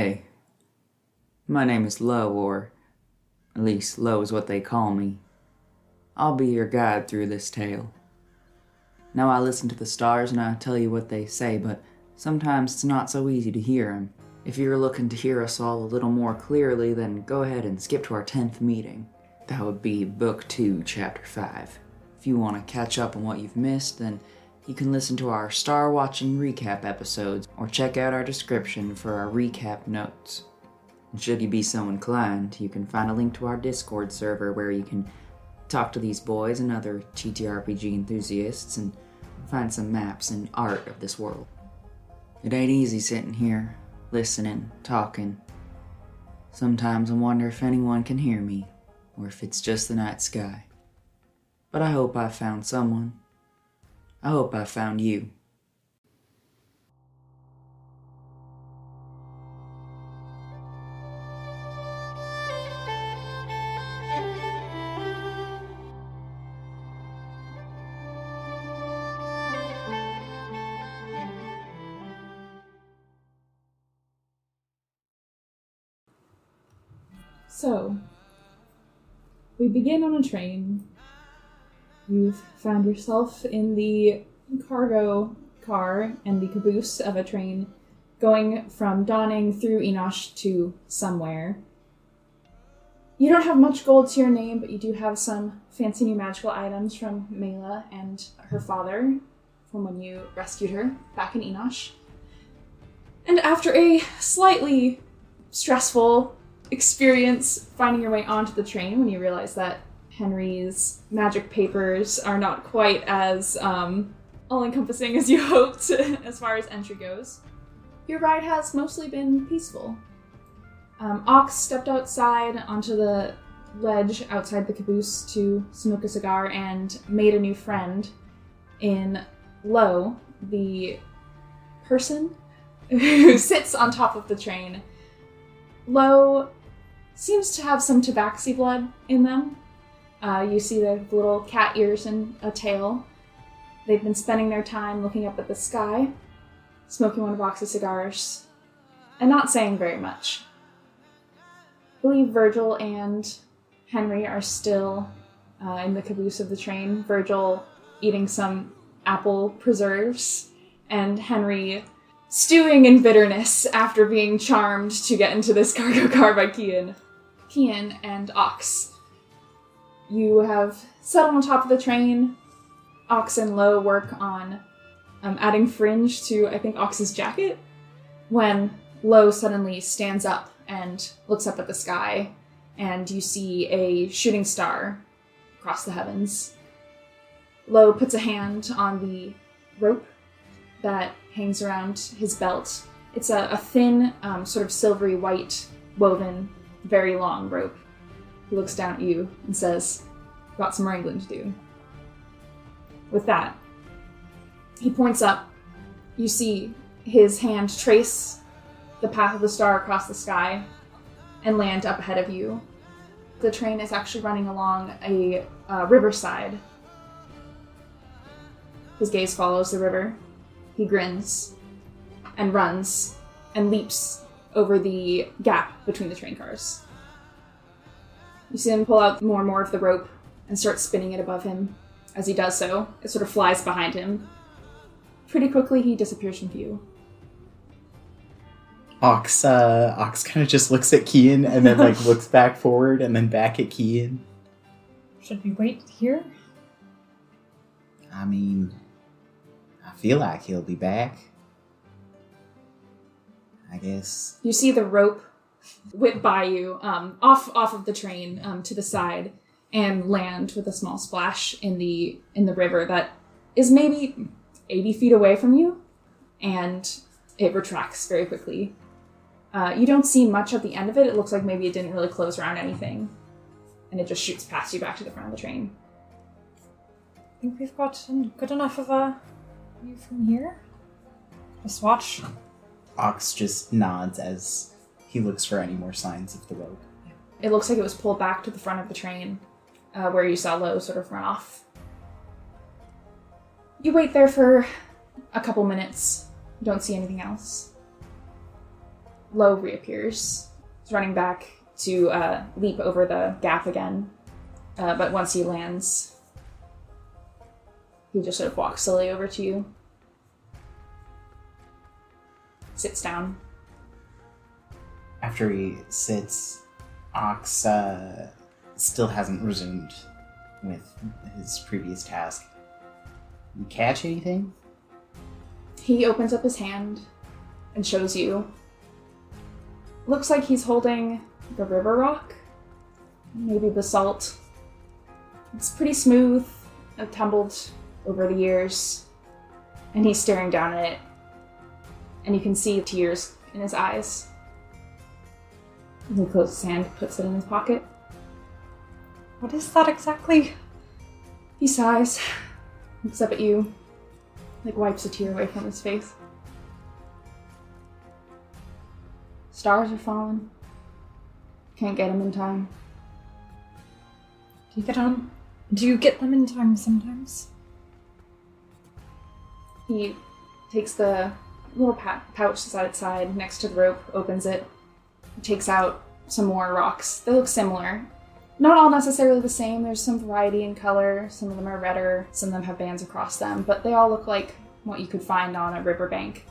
Hey, my name is Lo, or at least Lo is what they call me. I'll be your guide through this tale. Now I listen to the stars and I tell you what they say, but sometimes it's not so easy to hear them. If you're looking to hear us all a little more clearly, then go ahead and skip to our 10th meeting. That would be Book 2, Chapter 5. If you want to catch up on what you've missed, then you can listen to our Star Watching recap episodes, or check out our description for our recap notes. And should you be so inclined, you can find a link to our Discord server where you can talk to these boys and other TTRPG enthusiasts and find some maps and art of this world. It ain't easy sitting here, listening, talking. Sometimes I wonder if anyone can hear me, or if it's just the night sky. But I hope I found someone. I hope I found you. So, we begin on a train. You've found yourself in the cargo car and the caboose of a train going from Dawning through Enosh to somewhere. You don't have much gold to your name, but you do have some fancy new magical items from Mela and her father from when you rescued her back in Enosh. And after a slightly stressful experience finding your way onto the train when you realize that Henry's magic papers are not quite as all-encompassing as you hoped as far as entry goes. Your ride has mostly been peaceful. Ox stepped outside onto the ledge outside the caboose to smoke a cigar and made a new friend in Lo, the person who sits on top of the train. Lo seems to have some tabaxi blood in them. You see they have little cat ears and a tail. They've been spending their time looking up at the sky, smoking one of Ox's cigars, and not saying very much. I believe Virgil and Henry are still in the caboose of the train. Virgil eating some apple preserves, and Henry stewing in bitterness after being charmed to get into this cargo car by Kian. Kian and Ox. You have settled on top of the train. Ox and Lo work on adding fringe to, I think, Ox's jacket, when Lo suddenly stands up and looks up at the sky, and you see a shooting star across the heavens. Lo puts a hand on the rope that hangs around his belt. It's a thin, sort of silvery white, woven, very long rope. He looks down at you and says, "Got some wrangling to do." With that, he points up. You see his hand trace the path of the star across the sky and land up ahead of you. The train is actually running along a riverside. His gaze follows the river. He grins and runs and leaps over the gap between the train cars. You see him pull out more and more of the rope and start spinning it above him. As he does so, it sort of flies behind him. Pretty quickly, he disappears from view. Ox kind of just looks at Kian and then looks back forward and then back at Kian. Should we wait here? I mean, I feel like he'll be back. I guess. You see the rope whip by you, off of the train, to the side, and land with a small splash in the river that is maybe 80 feet away from you, and it retracts very quickly. You don't see much at the end of it. It looks like maybe it didn't really close around anything, and it just shoots past you back to the front of the train. I think we've got good enough of a view from here. Just watch. Ox just nods as he looks for any more signs of the rope. It looks like it was pulled back to the front of the train, where you saw Lo sort of run off. You wait there for a couple minutes. You don't see anything else. Lo reappears. He's running back to leap over the gap again. But once he lands, he just sort of walks slowly over to you. Sits down. After he sits, Ox still hasn't resumed with his previous task. You catch anything? He opens up his hand and shows you. Looks like he's holding the river rock, maybe basalt. It's pretty smooth, tumbled over the years, and he's staring down at it, and you can see tears in his eyes. He closes his hand, puts it in his pocket. What is that exactly? He sighs, looks up at you, wipes a tear away from his face. Stars are falling. Can't get them in time. Do you get them in time sometimes? He takes the little pouch that's at its side next to the rope, opens it, takes out some more rocks. They look similar. Not all necessarily the same. There's some variety in color. Some of them are redder. Some of them have bands across them. But they all look like what you could find on a riverbank.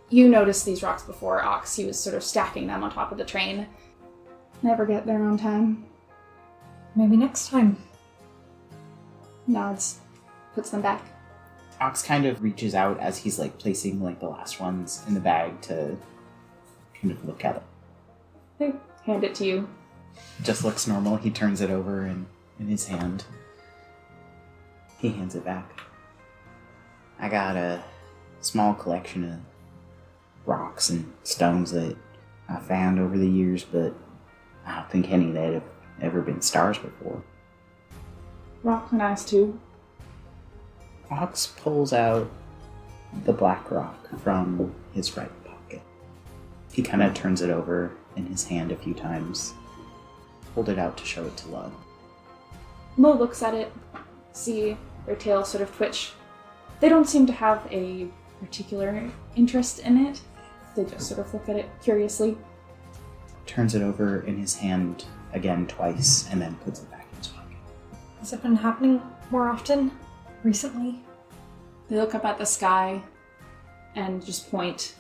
You noticed these rocks before, Ox. He was sort of stacking them on top of the train. Never get there on time. Maybe next time. Nods. Puts them back. Ox kind of reaches out as he's placing the last ones in the bag to kind of look at it. They hand it to you. Just looks normal. He turns it over in his hand. He hands it back. I got a small collection of rocks and stones that I found over the years, but I don't think any that have ever been stars before. Rocks are nice too. Ox pulls out the black rock from his right pocket. He kind of turns it over in his hand a few times. Hold it out to show it to Lo. Lo looks at it, see their tails sort of twitch. They don't seem to have a particular interest in it. They just sort of look at it curiously. Turns it over in his hand again twice and then puts it back in his pocket. Has it been happening more often recently? They look up at the sky and just point.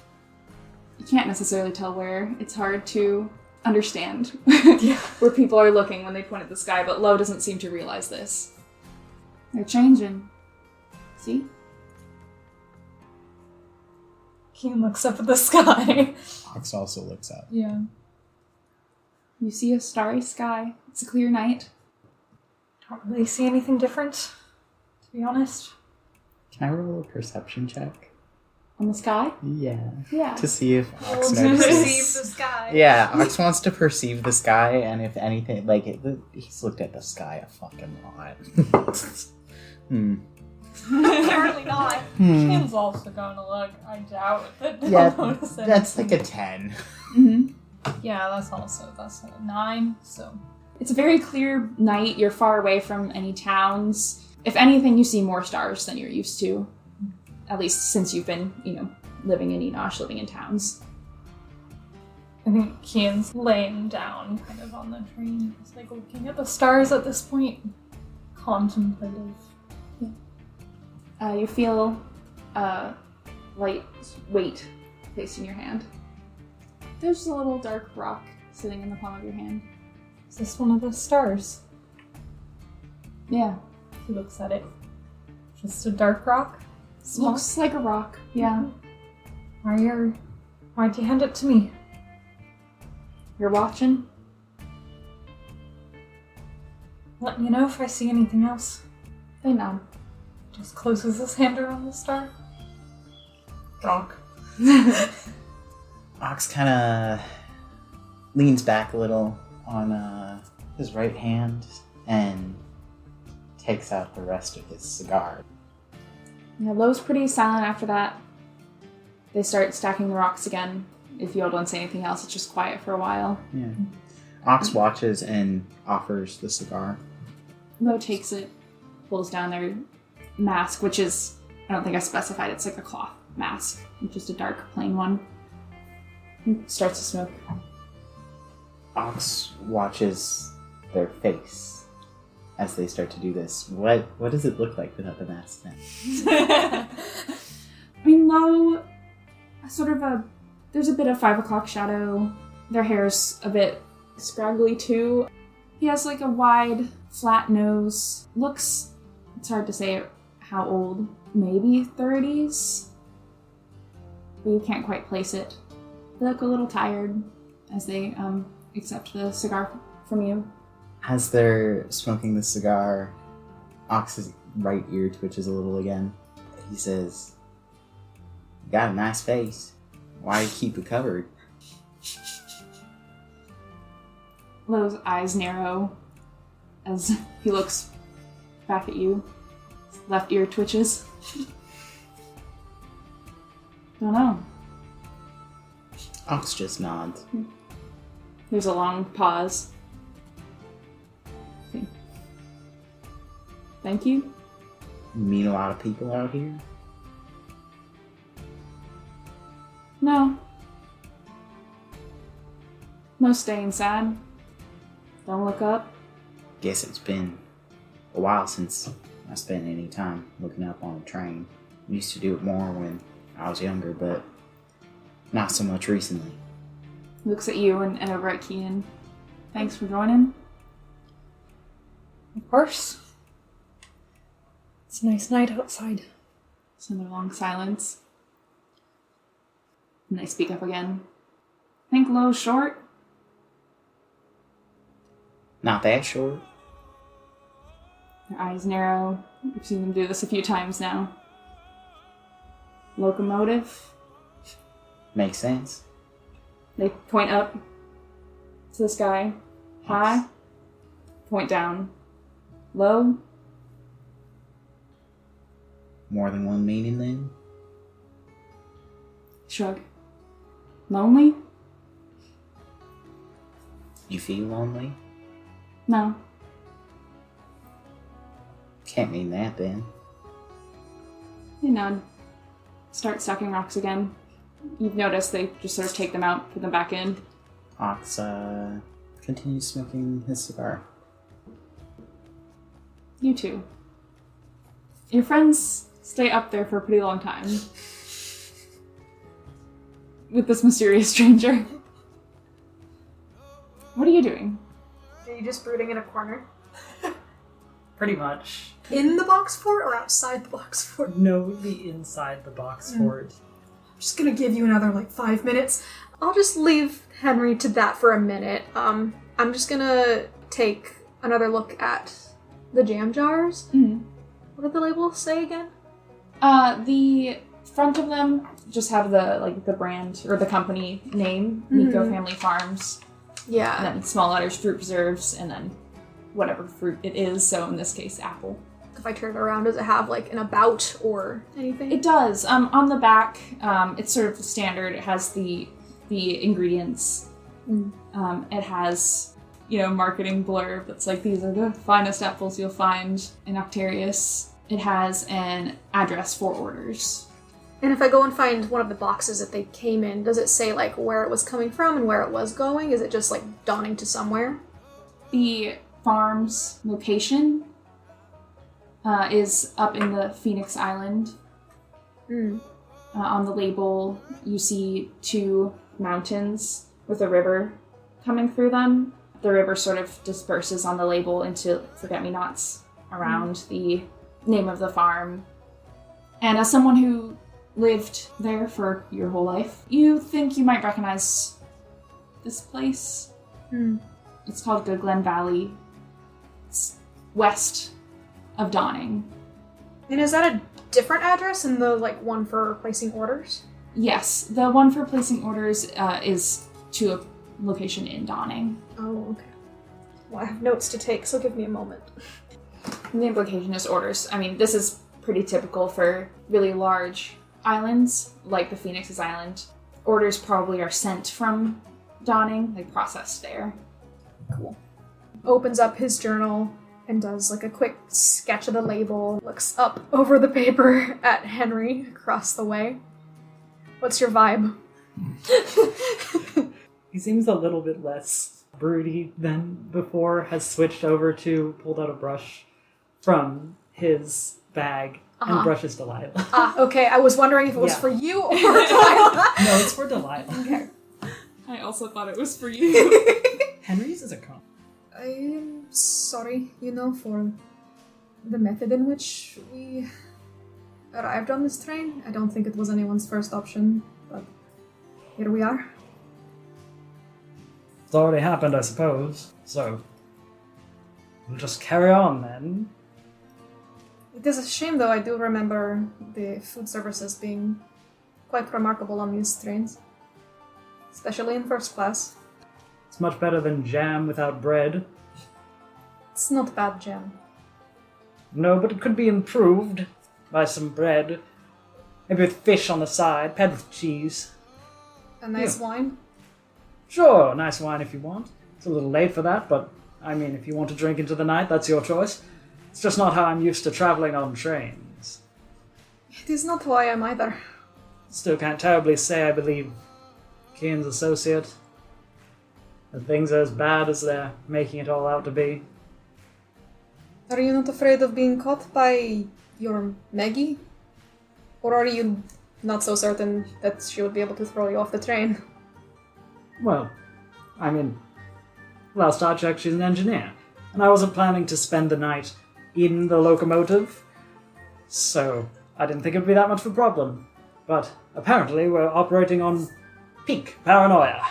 You can't necessarily tell where. It's hard to understand where people are looking when they point at the sky, but Lo doesn't seem to realize this. They're changing. See? Keen looks up at the sky. Ox also looks up. Yeah. You see a starry sky. It's a clear night. Don't really see anything different, to be honest. Can I roll a perception check? On the sky? Yeah. Yeah. To see if Ox To notices. perceive the sky. Yeah, Ox wants to perceive the sky, and if anything, he's looked at the sky a fucking lot. Apparently not. Keen's also gonna look. I doubt that they'll notice it. That's like a 10. Mm-hmm. Yeah, that's a 9, so. It's a very clear night. You're far away from any towns. If anything, you see more stars than you're used to. At least since you've been, living in Enosh, living in towns. I think Keen's laying down kind of on the train. He's looking at the stars at this point. Contemplative. You feel a light weight placed in your hand. There's a little dark rock sitting in the palm of your hand. Is this one of the stars? Yeah. He looks at it. Just a dark rock? Small? Looks like a rock, yeah. Why'd you hand it to me? You're watching? Let me know if I see anything else. They nod. Just closes his hand around the star. Rock. Ox kind of leans back a little on his right hand and takes out the rest of his cigar. Yeah, Lo's pretty silent after that. They start stacking the rocks again. If you all don't say anything else, it's just quiet for a while. Yeah. Ox watches and offers the cigar. Lo takes it, pulls down their mask, which is, I don't think I specified, it's like a cloth mask, just a dark, plain one. He starts to smoke. Ox watches their face as they start to do this. What does it look like without the mask then? I mean, Lo, there's a bit of 5 o'clock shadow. Their hair's a bit scraggly too. He has like a wide, flat nose. Looks, it's hard to say how old, maybe 30s, but you can't quite place it. They look a little tired as they accept the cigar from you. As they're smoking the cigar, Ox's right ear twitches a little again. He says, "You got a nice face. Why keep it covered?" Lo's eyes narrow as he looks back at you. His left ear twitches. Don't know. Ox just nods. There's a long pause. Okay. Thank you. You meet a lot of people out here? No. Most stay inside. Don't look up. Guess it's been a while since I spent any time looking up on a train. Used to do it more when I was younger, but not so much recently. Looks at you and over at Kian. Thanks for joining. Of course. It's a nice night outside. It's another long silence. And they speak up again. Think Lo's short? Not that short. Their eyes narrow. We've seen them do this a few times now. Locomotive. Makes sense. They point up to the sky. High. Point down. Low. More than one meaning then? Shrug. Lonely? You feel lonely? No. Can't mean that then. They nod. Start stacking rocks again. You've noticed they just sort of take them out, put them back in. Ox continues smoking his cigar. You too. Your friends stay up there for a pretty long time. With this mysterious stranger. What are you doing? Are you just brooding in a corner? Pretty much. In the box fort or outside the box fort? No, the inside the box fort. I'm just gonna give you another 5 minutes. I'll just leave Henry to that for a minute. I'm just gonna take another look at the jam jars. Mm. What did the labels say again? The front of them just have the brand or the company name, Nico Family Farms. Yeah. And then small letters, fruit preserves, and then whatever fruit it is. So in this case, apple. If I turn it around, does it have an about or anything? It does. On the back, it's sort of standard. It has the ingredients. It has, marketing blurb that's like, these are the finest apples you'll find in Octarius. It has an address for orders. And if I go and find one of the boxes that they came in, does it say where it was coming from and where it was going? Is it just dawning to somewhere? The farm's location is up in the Phoenix Island. On the label, you see 2 mountains with a river coming through them. The river sort of disperses on the label into forget-me-nots around the name of the farm. And as someone who lived there for your whole life, you think you might recognize this place. It's called Good Glen Valley. It's west of Dawning. And is that a different address than the one for placing orders? Yes, the one for placing orders is to a location in Dawning. Oh, okay. Well, I have notes to take, so give me a moment. And the implication is orders. I mean, this is pretty typical for really large islands, like the Phoenix's Island. Orders probably are sent from Dawning, processed there. Cool. Opens up his journal and does a quick sketch of the label, looks up over the paper at Henry across the way. What's your vibe? He seems a little bit less broody than before, has switched over to pulled out a brush from his bag and brushes Delilah. Okay, I was wondering if it was Yeah. for you or for Delilah. No, it's for Delilah. Okay. I also thought it was for you. Henry's is a con. I am sorry, for the method in which we arrived on this train. I don't think it was anyone's first option, but here we are. It's already happened, I suppose. So, we'll just carry on then. It is a shame, though. I do remember the food services being quite remarkable on these trains, especially in first class. It's much better than jam without bread. It's not bad jam. No, but it could be improved by some bread. Maybe with fish on the side, paired with cheese. A nice wine. Sure, nice wine if you want. It's a little late for that, but I mean, if you want to drink into the night, that's your choice. It's just not how I'm used to traveling on trains. It is not who I am either. Still can't terribly say I believe Kian's associate. That things are as bad as they're making it all out to be. Are you not afraid of being caught by your Maggie? Or are you not so certain that she would be able to throw you off the train? Well, I mean, last I checked, she's an engineer, and I wasn't planning to spend the night in the locomotive, so I didn't think it would be that much of a problem. But apparently we're operating on peak paranoia.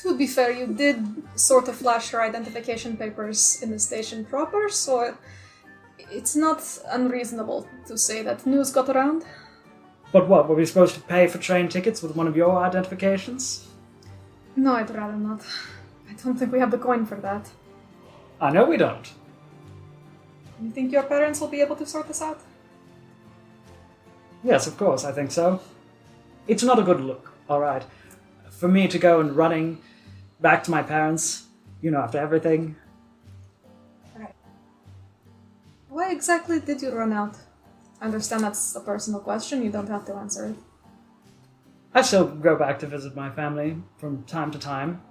To be fair, you did sort of flash her identification papers in the station proper, so it's not unreasonable to say that news got around. But what, were we supposed to pay for train tickets with one of your identifications? No, I'd rather not. I don't think we have the coin for that. I know we don't. You think your parents will be able to sort this out? Yes, of course, I think so. It's not a good look, alright. For me to go and running back to my parents, after everything. Why exactly did you run out? I understand that's a personal question, you don't have to answer it. I still go back to visit my family from time to time.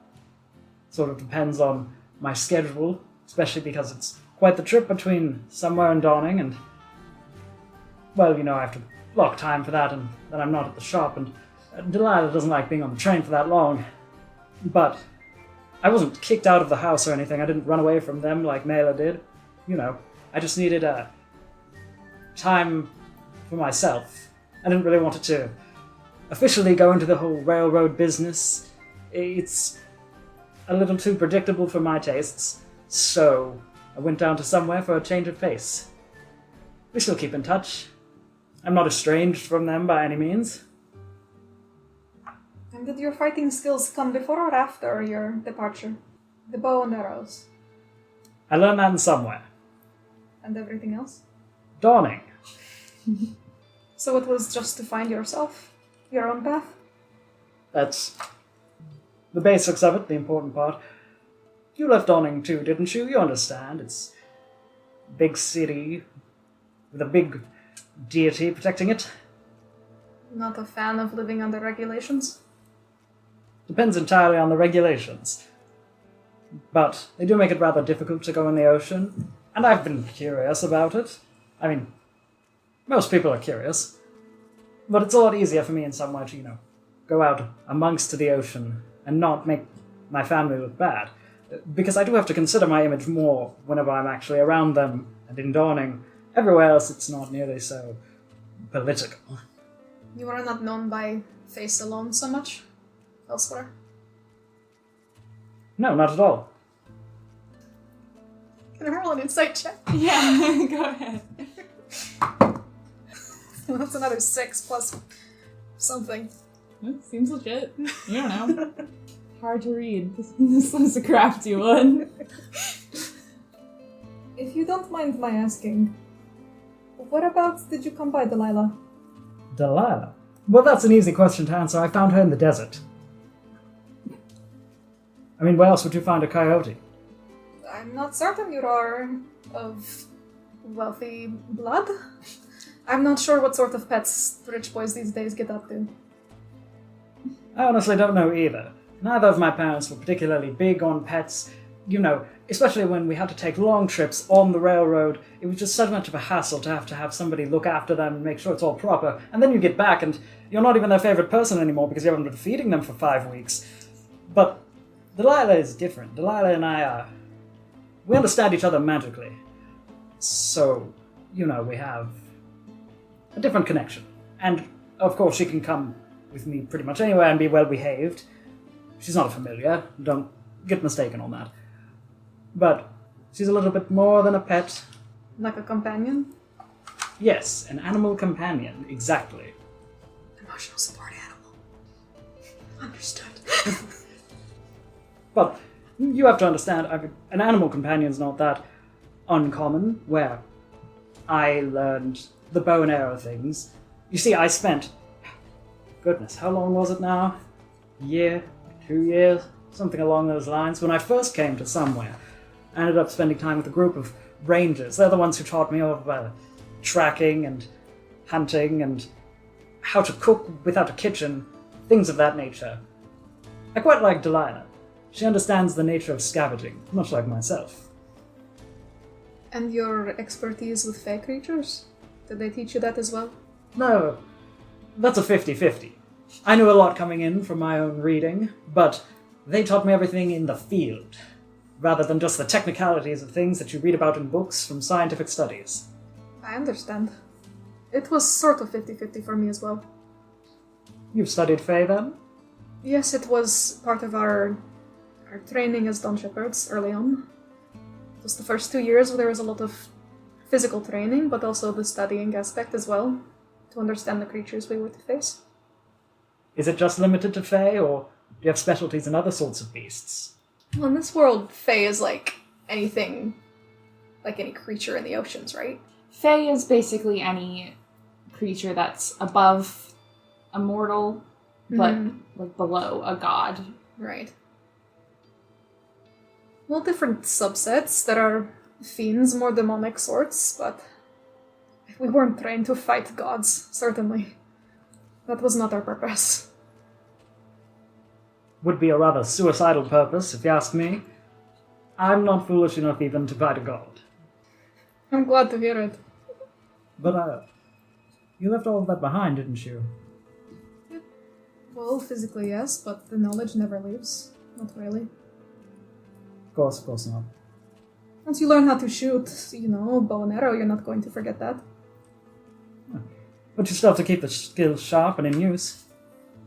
Sort of depends on my schedule, especially because it's quite the trip between somewhere and Dawning, and well, I have to block time for that, and then I'm not at the shop, and Delilah doesn't like being on the train for that long. But I wasn't kicked out of the house or anything. I didn't run away from them like Mela did. I just needed time for myself. I didn't really want it to officially go into the whole railroad business. It's a little too predictable for my tastes, so I went down to somewhere for a change of pace. We still keep in touch. I'm not estranged from them by any means. And did your fighting skills come before or after your departure? The bow and arrows. I learned that in somewhere. And everything else? Dawning. So it was just to find yourself? Your own path? That's the basics of it, the important part. You left Dawning too, didn't you? You understand. It's a big city with a big deity protecting it. Not a fan of living under regulations? Depends entirely on the regulations. But they do make it rather difficult to go in the ocean, and I've been curious about it. I mean, most people are curious. But it's a lot easier for me in some way to, go out amongst the ocean and not make my family look bad. Because I do have to consider my image more whenever I'm actually around them and in Dawning. Everywhere else it's not nearly so political. You are not known by face alone so much elsewhere? No, not at all. Can I roll an insight check? Yeah, go ahead. That's another 6 plus something. Seems legit. You don't know. Hard to read. This one's a crafty one. If you don't mind my asking, whereabouts did you come by Delilah? Delilah? Well, that's an easy question to answer. I found her in the desert. I mean, where else would you find a coyote? I'm not certain you are of wealthy blood. I'm not sure what sort of pets rich boys these days get up to. I honestly don't know either. Neither of my parents were particularly big on pets. You know, especially when we had to take long trips on the railroad, it was just so much of a hassle to have somebody look after them and make sure it's all proper. And then you get back and you're not even their favorite person anymore because you haven't been feeding them for 5 weeks. But Delilah is different. Delilah and I, we understand each other magically. So, you know, we have a different connection. And, of course, she can come with me pretty much anywhere and be well behaved. She's not a familiar, don't get mistaken on that. But she's a little bit more than a pet. Like a companion? Yes, an animal companion, exactly. Emotional support animal. Understood. But you have to understand, an animal companion's not that uncommon, where I learned the bow and arrow things. You see, I spent, goodness, how long was it now? A year? 2 years? Something along those lines. When I first came to somewhere, I ended up spending time with a group of rangers. They're the ones who taught me all about tracking and hunting and how to cook without a kitchen, things of that nature. I quite like Delilah. She understands the nature of scavenging, much like myself. And your expertise with fey creatures? Did they teach you that as well? No, that's a 50-50. I knew a lot coming in from my own reading, but they taught me everything in the field, rather than just the technicalities of things that you read about in books from scientific studies. I understand. It was sort of 50-50 for me as well. You've studied Fae then? Yes, it was part of our training as Dawn Shepherds early on. It was the first 2 years where there was a lot of physical training, but also the studying aspect as well, to understand the creatures we were to face. Is it just limited to Fae, or do you have specialties in other sorts of beasts? Well, in this world, Fae is like anything, like any creature in the oceans, right? Fae is basically any creature that's above a mortal, but like below a god. Right. Well, different subsets. There are fiends, more demonic sorts, but we weren't trained to fight gods, certainly. That was not our purpose. Would be a rather suicidal purpose, if you ask me. I'm not foolish enough even to fight a god. I'm glad to hear it. But, you left all of that behind, didn't you? Well, physically yes, but the knowledge never leaves. Not really. Of course not. Once you learn how to shoot, bow and arrow, you're not going to forget that. But you still have to keep the skills sharp and in use.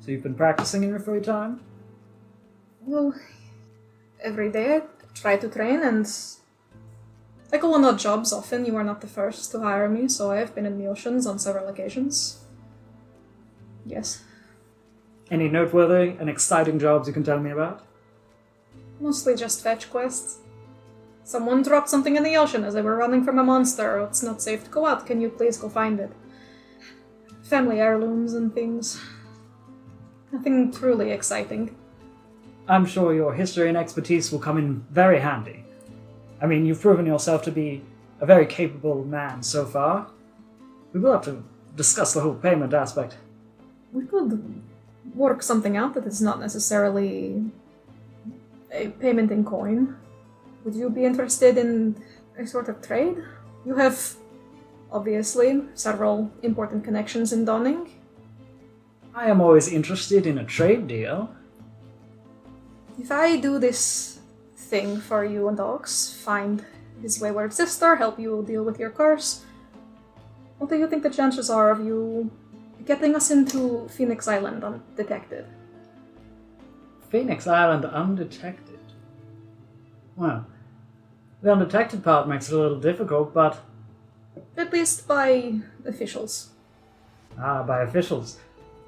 So you've been practicing in your free time? Well, every day I try to train, and I go on odd jobs often. You are not the first to hire me, so I have been in the oceans on several occasions. Yes. Any noteworthy and exciting jobs you can tell me about? Mostly just fetch quests. Someone dropped something in the ocean as they were running from a monster. It's not safe to go out. Can you please go find it? Family heirlooms and things. Nothing truly exciting. I'm sure your history and expertise will come in very handy. I mean, you've proven yourself to be a very capable man so far. We will have to discuss the whole payment aspect. We could work something out that is not necessarily a payment in coin. Would you be interested in a sort of trade? You have, obviously, several important connections in Donning. I am always interested in a trade deal. If I do this thing for you and Ox, find his wayward sister, help you deal with your curse, what do you think the chances are of you getting us into Phoenix Island undetected? Phoenix Island undetected? Well, the undetected part makes it a little difficult, but... At least by officials. Ah, by officials.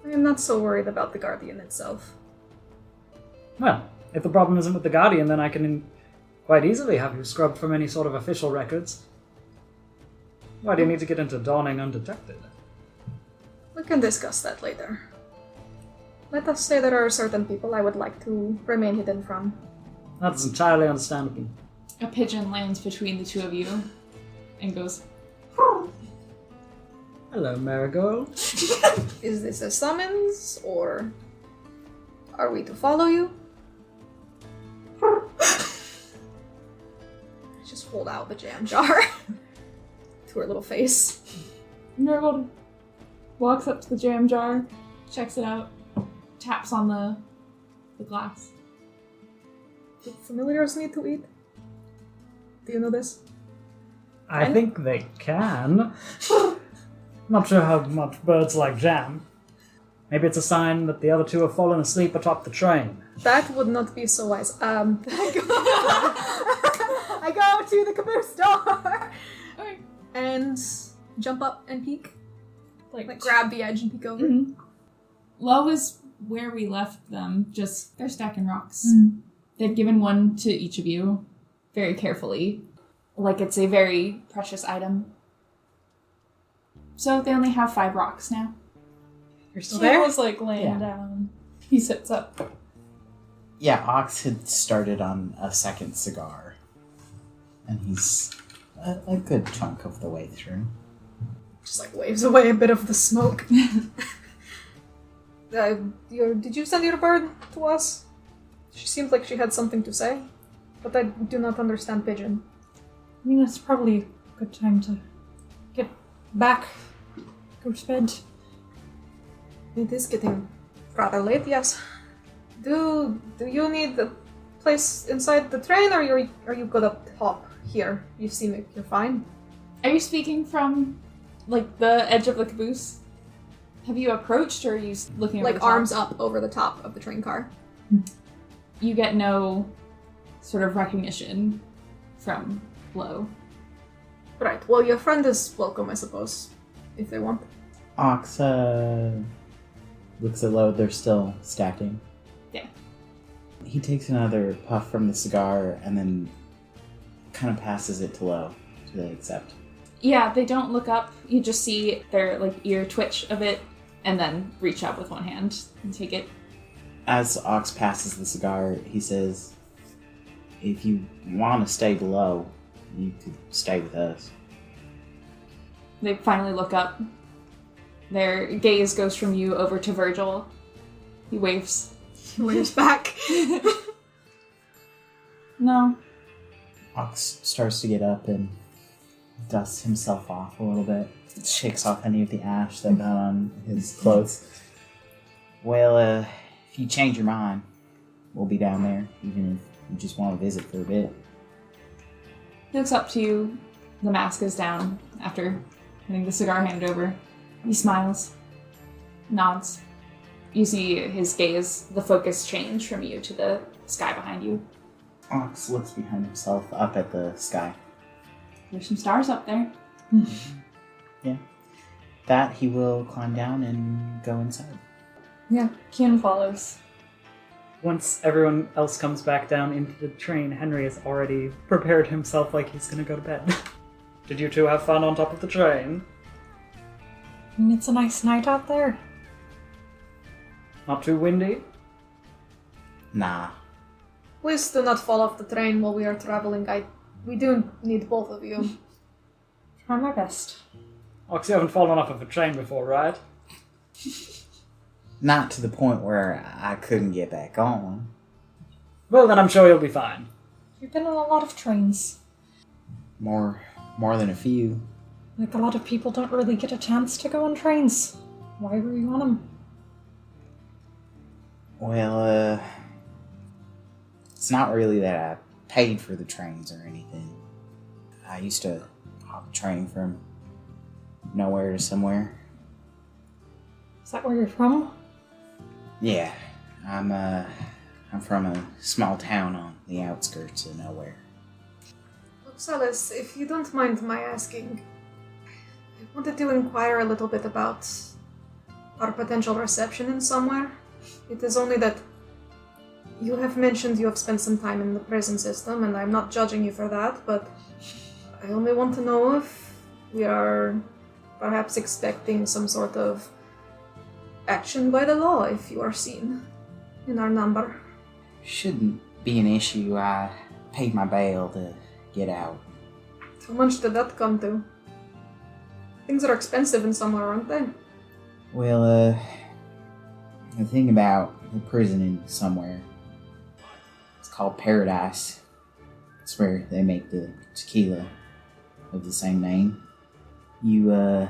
I am not so worried about the Guardian itself. Well, if the problem isn't with the Guardian, then I can quite easily have you scrubbed from any sort of official records. Why do you need to get into Dawning undetected? We can discuss that later. Let us say there are certain people I would like to remain hidden from. That's entirely understandable. A pigeon lands between the two of you and goes, Hello, Marigold. Is this a summons, or...? Are we to follow you? Just hold out the jam jar to her little face. Nurgle walks up to the jam jar, checks it out, taps on the glass. Do familiars need to eat? Do you know this? I think they can. Not sure how much birds like jam. Maybe it's a sign that the other two have fallen asleep atop the train. That would not be so wise. I go to the caboose door Okay. and jump up and peek. Like Grab the edge and peek over. Mm-hmm. Low is where we left them. Just they're stacking rocks. They've given one to each of you, very carefully, like it's a very precious item. So they only have 5 rocks now. You're still He there? was like laying Yeah. down. He sits up. Yeah, Ox had started on a second cigar. And he's a good chunk of the way through. Just like waves away a bit of the smoke. Did you send your bird to us? She seemed like she had something to say, but I do not understand pigeon. I mean, it's probably a good time to get back, go to bed. It is getting rather late, yes. Do you need a place inside the train, or are you good up top here? You seem like you're fine. Are you speaking from, like, the edge of the caboose? Have you approached, or are you looking over Like the top? arms up over the top of the train car. You get no sort of recognition from Low. Right. Well, your friend is welcome, I suppose, if they want. Ox looks at Low, they're still stacking. Yeah. He takes another puff from the cigar and then kind of passes it to Low. Do they accept? Yeah, they don't look up. You just see their, like, ear twitch a bit, and then reach up with one hand and take it. As Ox passes the cigar, he says, if you want to stay below, you could stay with us. They finally look up. Their gaze goes from you over to Virgil. He waves. Waves back. No. Ox starts to get up and dusts himself off a little bit. Shakes off any of the ash that got on his clothes. Well, if you change your mind, we'll be down there, even if you just want to visit for a bit. He looks up to you. The mask is down after getting the cigar handed over. He smiles. Nods. You see his gaze, the focus change from you to the sky behind you. Ox looks behind himself, up at the sky. There's some stars up there. Yeah. That he will climb down and go inside. Yeah, Kian follows. Once everyone else comes back down into the train, Henry has already prepared himself like he's gonna go to bed. Did you two have fun on top of the train? I mean, it's a nice night out there. Not too windy? Nah. Please do not fall off the train while we are traveling. We do need both of you. Try my best. Ox, you haven't fallen off of a train before, right? Not to the point where I couldn't get back on. Well, then I'm sure you'll be fine. You've been on a lot of trains. More than a few. Like, a lot of people don't really get a chance to go on trains. Why were you on them? Well, it's not really that I paid for the trains or anything. I used to hop a train from nowhere to somewhere. Is that where you're from? Yeah, I'm from a small town on the outskirts of nowhere. Look, Salas, if you don't mind my asking, I wanted to inquire a little bit about our potential reception in somewhere. It is only that you have mentioned you have spent some time in the prison system, and I'm not judging you for that, but I only want to know if we are perhaps expecting some sort of action by the law if you are seen in our number. Shouldn't be an issue. I paid my bail to get out. How much did that come to? Things are expensive in somewhere, aren't they? Well, the thing about a prison in somewhere. It's called Paradise. It's where they make the tequila of the same name. You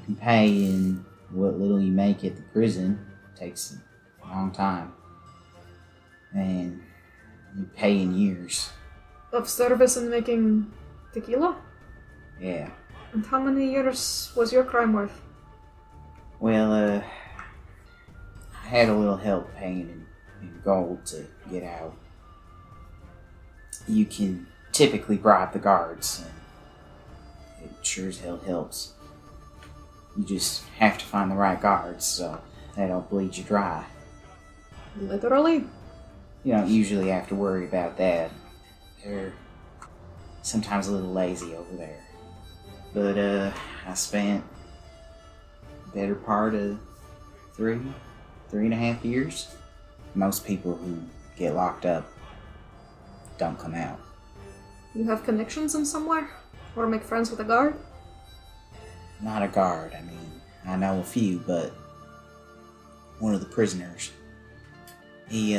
can pay in what little you make at the prison. It takes a long time. And you pay in years. Of service in making tequila? Yeah. And how many years was your crime worth? Well, I had a little help paying in gold to get out. You can typically bribe the guards, and it sure as hell helps. You just have to find the right guards so they don't bleed you dry. Literally? You don't usually have to worry about that. They're sometimes a little lazy over there. But I spent the better part of 3.5 years. Most people who get locked up don't come out. You have connections in somewhere? Or make friends with a guard? Not a guard, I mean, I know a few, but one of the prisoners, he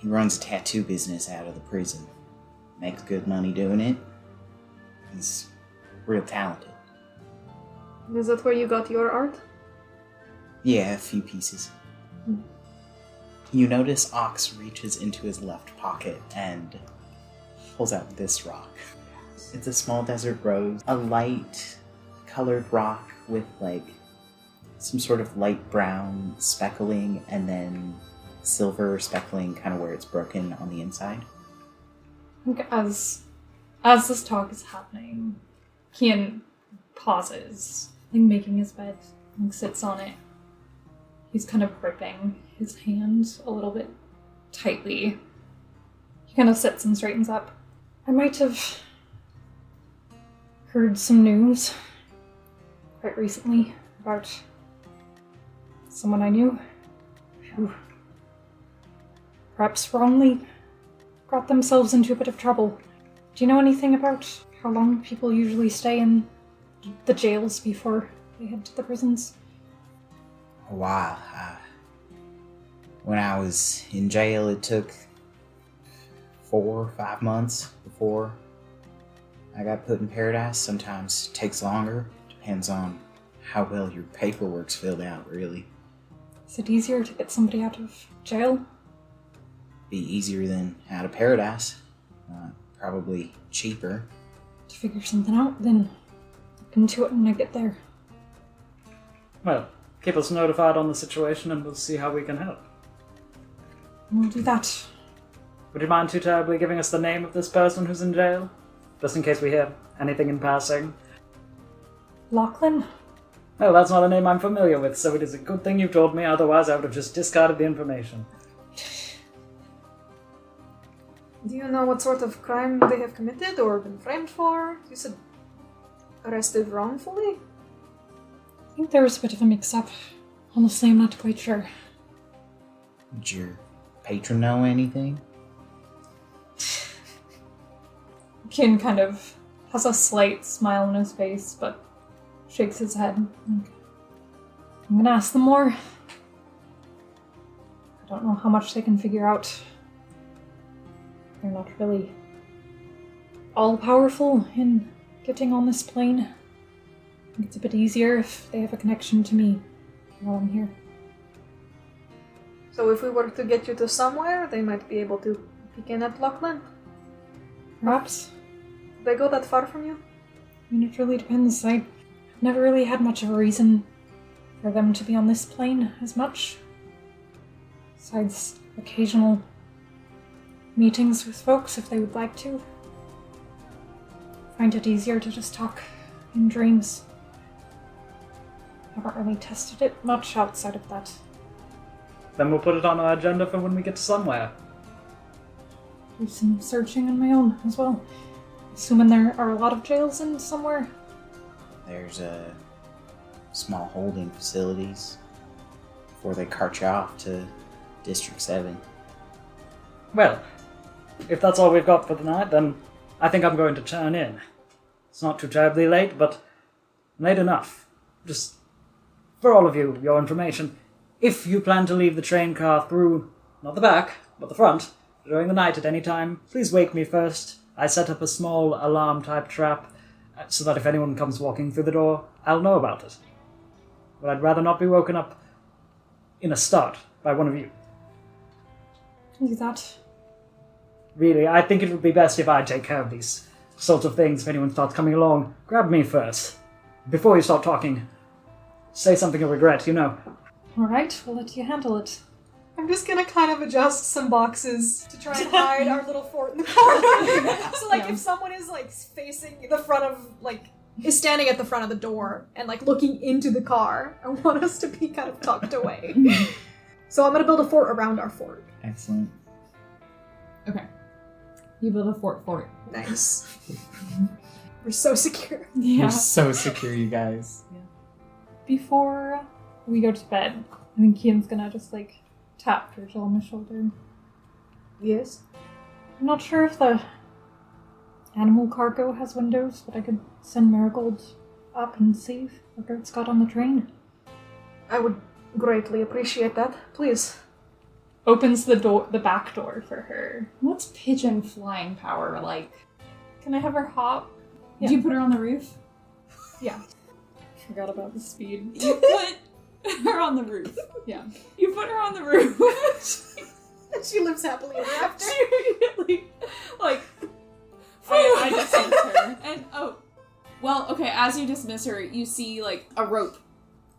runs a tattoo business out of the prison. Makes good money doing it. He's real talented. Is that where you got your art? Yeah, a few pieces. You notice Ox reaches into his left pocket and pulls out this rock. It's a small desert rose, a light colored rock with like some sort of light brown speckling and then silver speckling kind of where it's broken on the inside. I think as this talk is happening, Kian pauses, like making his bed, and sits on it. He's kind of gripping his hand a little bit tightly. He kind of sits and straightens up. I might have heard some news quite recently about someone I knew who perhaps wrongly got themselves into a bit of trouble. Do you know anything about how long people usually stay in the jails before they head to the prisons? A while. When I was in jail, it took 4 or 5 months before I got put in Paradise. Sometimes it takes longer. Depends on how well your paperwork's filled out, really. Is it easier to get somebody out of jail? Be easier than out of Paradise. Probably cheaper. To figure something out, then look into it when I get there. Well, keep us notified on the situation and we'll see how we can help. We'll do that. Would you mind too terribly giving us the name of this person who's in jail? Just in case we hear anything in passing. Lachlan? Well, that's not a name I'm familiar with, so it is a good thing you've told me, otherwise I would have just discarded the information. Do you know what sort of crime they have committed or been framed for? You said arrested wrongfully? I think there was a bit of a mix-up. Honestly, I'm not quite sure. Did your patron know anything? Kin kind of has a slight smile on his face, but shakes his head. I'm gonna ask them more. I don't know how much they can figure out. They're not really all-powerful in getting on this plane. I think it's a bit easier if they have a connection to me while I'm here. So if we were to get you to somewhere, they might be able to peek in at Lachlan? Perhaps. They go that far from you? I mean, it really depends. I've never really had much of a reason for them to be on this plane as much. Besides occasional meetings with folks if they would like to. Find it easier to just talk in dreams. Haven't really tested it much outside of that. Then we'll put it on our agenda for when we get to somewhere. Do some searching on my own as well. Assuming there are a lot of jails in somewhere. There's small holding facilities before they cart you off to District 7. Well, if that's all we've got for the night, then I think I'm going to turn in. It's not too terribly late, but late enough. Just for all of you, your information, if you plan to leave the train car through, not the back, but the front, during the night at any time, please wake me first. I set up a small alarm-type trap so that if anyone comes walking through the door, I'll know about it. But I'd rather not be woken up in a start by one of you. Do that. Really, I think it would be best if I take care of these sorts of things. If anyone starts coming along, grab me first. Before you start talking, say something you'll regret, you know. Alright, we'll let you handle it. I'm just gonna kind of adjust some boxes to try and hide our little fort in the corner. So, like, if someone is, like, facing the front of, like, is standing at the front of the door and, like, looking into the car, I want us to be kind of tucked away. So I'm gonna build a fort around our fort. Excellent. Okay. You build a fort. Nice. We're so secure. Yeah. You're so secure, you guys. Before we go to bed, I think Kian's gonna just, like, tap Virgil on the shoulder. Yes. I'm not sure if the animal cargo has windows, but I could send Marigold up and see if our goats got on the train. I would greatly appreciate that. Please. Opens the back door for her. What's pigeon flying power like? Can I have her hop? Yeah. Did you put her on the roof? Yeah. Forgot about the speed. You put her on the roof. Yeah. You put her on the roof. She lives happily ever after. She immediately, like, I dismiss her. And, well, okay, as you dismiss her, you see, like, a rope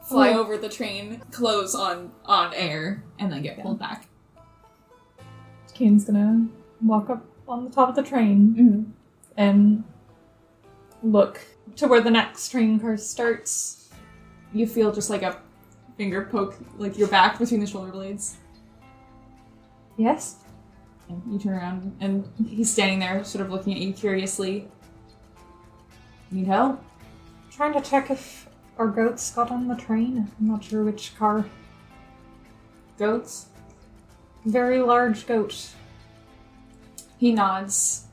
fly over the train, close on air, and then get pulled back. Kian's gonna walk up on the top of the train and look to where the next train car starts. You feel just like a finger poke, like your back between the shoulder blades. Yes? And you turn around, and he's standing there, sort of looking at you curiously. Need help? Trying to check if our goats got on the train. I'm not sure which car. Goats? Very large goat. He nods,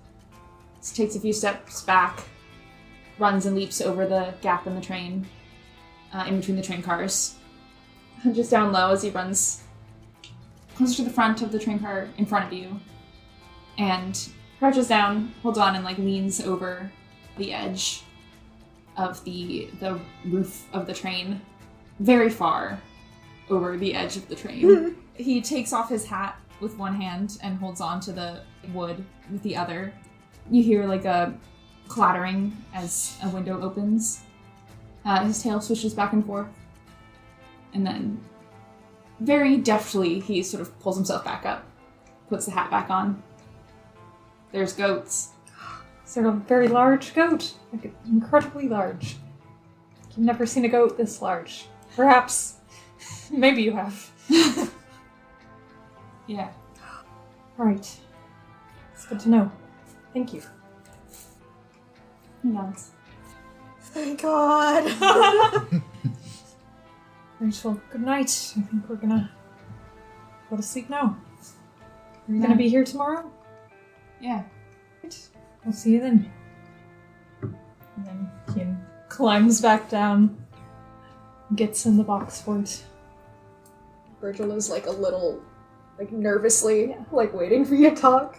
takes a few steps back, runs and leaps over the gap in the train, in between the train cars. Just down low as he runs closer to the front of the train car in front of you, and crouches down, holds on, and, like, leans over the edge of the roof of the train, very far over the edge of the train. He takes off his hat with one hand and holds on to the wood with the other. You hear, like, a clattering as a window opens. His tail swishes back and forth, and then very deftly he sort of pulls himself back up, puts the hat back on. There's goats. Is there a very large goat? Like, incredibly large. I've never seen a goat this large. Perhaps. Maybe you have. Yeah. Right. It's good to know. Thank you. He nods. Thank God. Right, well, good night. I think we're gonna go to sleep now. Are you gonna be here tomorrow? Yeah. Right. I'll see you then. And then Kian climbs back down, gets in the box for it. Virgil is, like, a little, like, nervously, like, waiting for you to talk.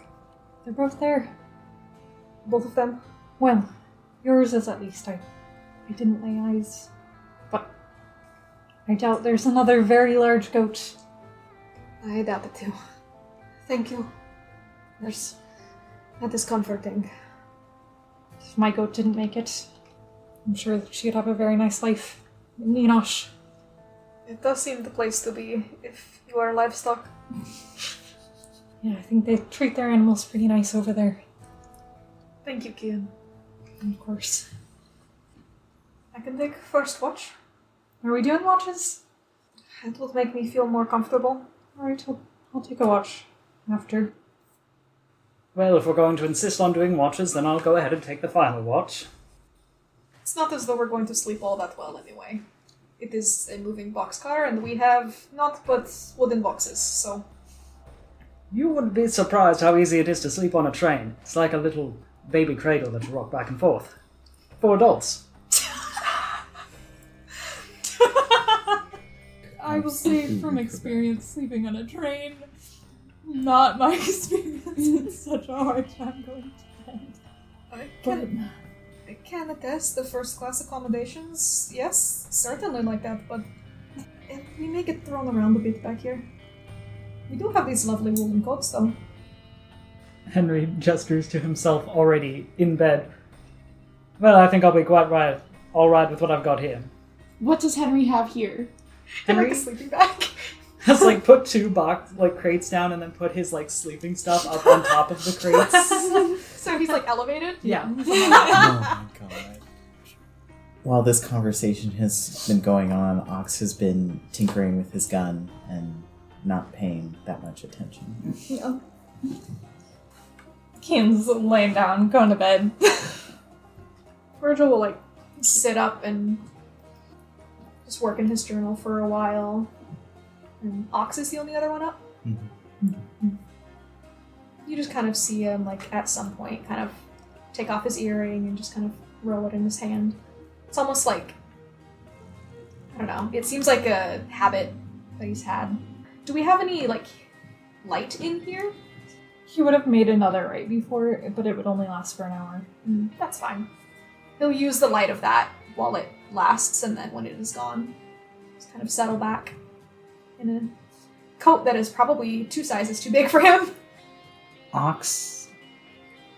They're both there. Both of them. Well, yours is at least. I didn't lay eyes. But I doubt there's another very large goat. I doubt it too. Thank you. That is comforting. If my goat didn't make it, I'm sure that she'd have a very nice life in Enosh. It does seem the place to be if you are livestock. Yeah, I think they treat their animals pretty nice over there. Thank you, Kian. Of course. I can take first watch. Are we doing watches? It will make me feel more comfortable. Alright, I'll take a watch after. Well, if we're going to insist on doing watches, then I'll go ahead and take the final watch. It's not as though we're going to sleep all that well anyway. It is a moving boxcar, and we have naught but wooden boxes, so... You wouldn't be surprised how easy it is to sleep on a train. It's like a little baby cradle that you rock back and forth. For adults. I will say from experience, sleeping on a train, not my experience. It's such a hard time going to bed. I can attest the first class accommodations, yes, certainly like that, but we may get thrown around a bit back here. We do have these lovely woolen coats, though. Henry gestures to himself already in bed. Well, I think I'll be quite right. All right with what I've got here. What does Henry have here? Henry Like a sleeping bag. has put two crates down and then put his sleeping stuff up on top of the crates. So he's elevated? Yeah. Oh my god. While this conversation has been going on, Ox has been tinkering with his gun and not paying that much attention. Yeah. Kian's laying down, going to bed. Virgil will sit up and just work in his journal for a while. And Ox is the only other one up. Mm-hmm. You just kind of see him at some point kind of take off his earring and just kind of roll it in his hand. It's almost I don't know, it seems like a habit that he's had. Do we have any light in here? He would have made another right before, but it would only last for an hour. That's fine. He'll use the light of that while it lasts, and then when it is gone, just kind of settle back in a coat that is probably 2 sizes too big for him. Ox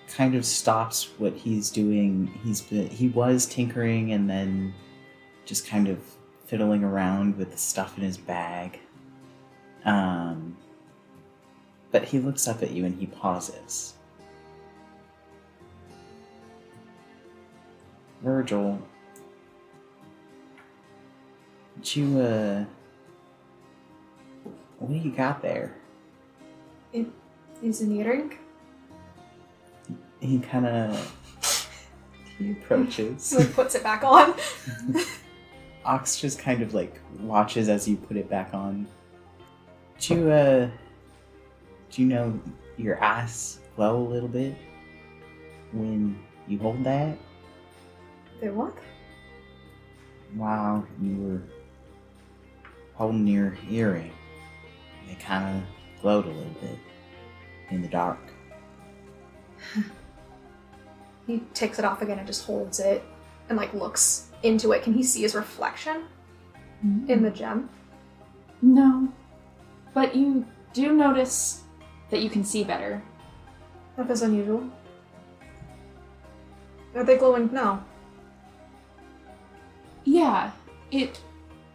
kind of stops what he's doing. He was tinkering and then just kind of fiddling around with the stuff in his bag. But he looks up at you and he pauses. Virgil, what do you got there? It is an earring. He kind of... He approaches. He puts it back on. Ox just kind of watches as you put it back on. Do you know your eyes glow a little bit when you hold that? They what? While you were holding your earring, it kind of glowed a little bit in the dark. He takes it off again and just holds it and looks into it. Can he see his reflection in the gem? No. But you do notice that you can see better. That is unusual. Are they glowing now? Yeah, it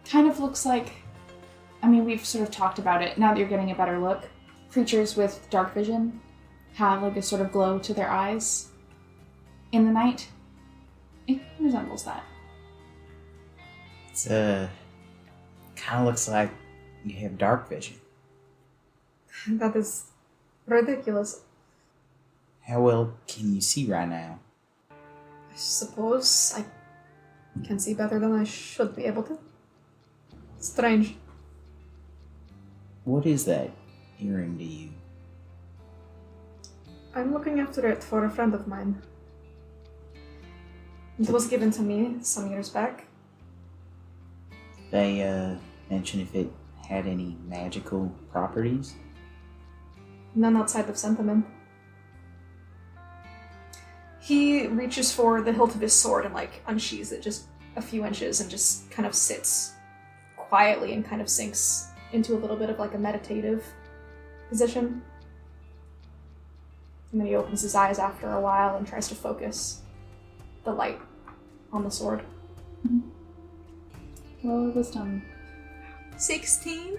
kind of looks like... we've sort of talked about it. Now that you're getting a better look, creatures with dark vision have a sort of glow to their eyes in the night. It resembles that. It's kind of looks like you have dark vision. That is ridiculous. How well can you see right now? I suppose I can see better than I should be able to. Strange. What is that earring to you? I'm looking after it for a friend of mine. It was given to me some years back. They mention if it had any magical properties? None outside of sentiment. He reaches for the hilt of his sword and unsheathes it just a few inches and just kind of sits quietly and kind of sinks into a little bit of a meditative position. And then he opens his eyes after a while and tries to focus the light on the sword. Well, it was done. 16?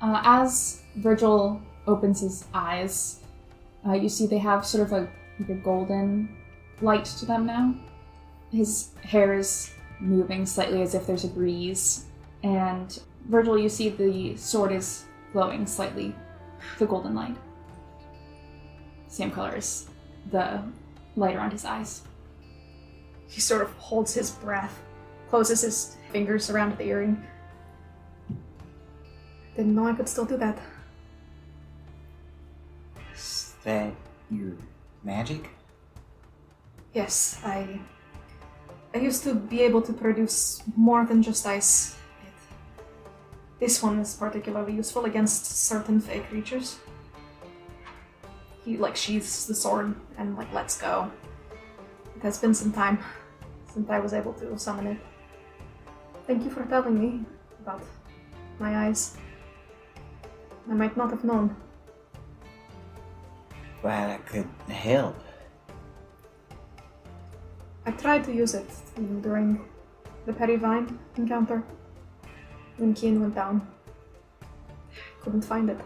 As Virgil opens his eyes, you see they have sort of a golden light to them now. His hair is moving slightly as if there's a breeze. And Virgil, you see the sword is glowing slightly, the golden light. Same color as the light around his eyes. He sort of holds his breath, closes his fingers around the earring. Didn't know I could still do that. Is that your magic? Yes, I used to be able to produce more than just ice. this one is particularly useful against certain fey creatures. He sheathes the sword and lets go. It has been some time since I was able to summon it. Thank you for telling me about my eyes. I might not have known. Glad I could help. I tried to use it during the Perivine encounter when Kian went down. Couldn't find it.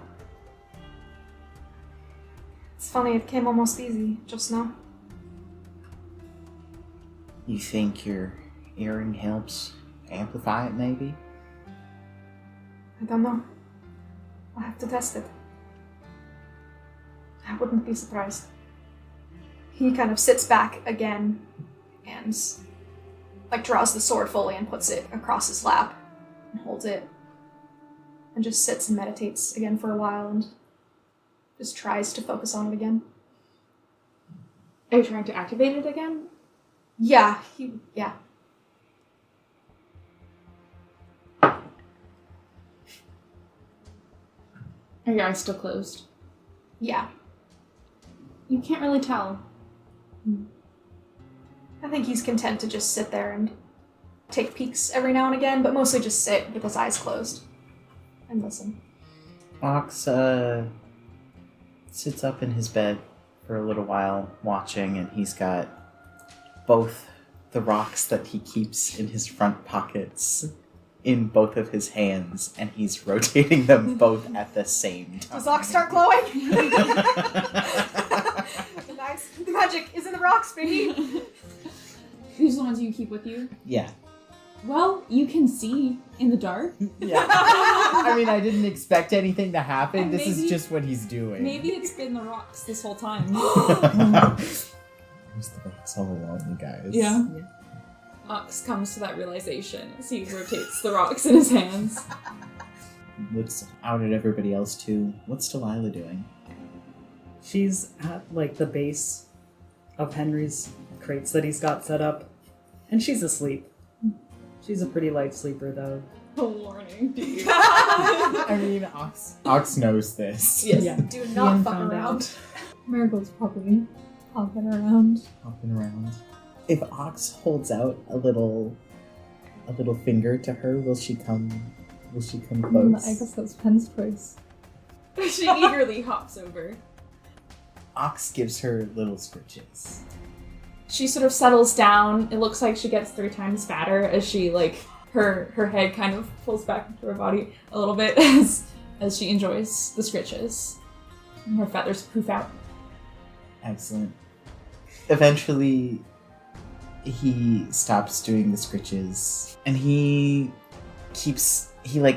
It's funny, it came almost easy just now. You think your earring helps amplify it, maybe? I don't know. I'll have to test it. I wouldn't be surprised. He kind of sits back again and draws the sword fully and puts it across his lap and holds it and just sits and meditates again for a while and just tries to focus on it again. Are you trying to activate it again? Yeah. Are your eyes still closed? Yeah. You can't really tell. I think he's content to just sit there and take peeks every now and again, but mostly just sit with his eyes closed and listen. Ox sits up in his bed for a little while watching, and he's got both the rocks that he keeps in his front pockets in both of his hands, and he's rotating them both at the same time. Does Ox start glowing? Nice. The magic is in the rocks, baby. These are the ones you keep with you? Yeah. Well, you can see in the dark. Yeah. I mean, I didn't expect anything to happen. And This is maybe- just what he's doing. Maybe it's been the rocks this whole time. It was the rocks all along, you guys. Yeah. Ox comes to that realization as he rotates the rocks in his hands. Looks out at everybody else too. What's Delilah doing? She's at the base of Henry's crates that he's got set up, and she's asleep. She's a pretty light sleeper, though. A warning, dude. I mean, Ox knows this. Yes. Yeah. Do not Ian fuck found around. out. Marigold's probably hopping around. Hopping around. If Ox holds out a little finger to her, will she come close? I guess that's Pen's choice. She eagerly hops over. Ox gives her little scritches. She sort of settles down. It looks like she gets 3 times fatter as she, her head kind of pulls back into her body a little bit as she enjoys the scritches. And her feathers poof out. Excellent. Eventually, he stops doing the scritches, and he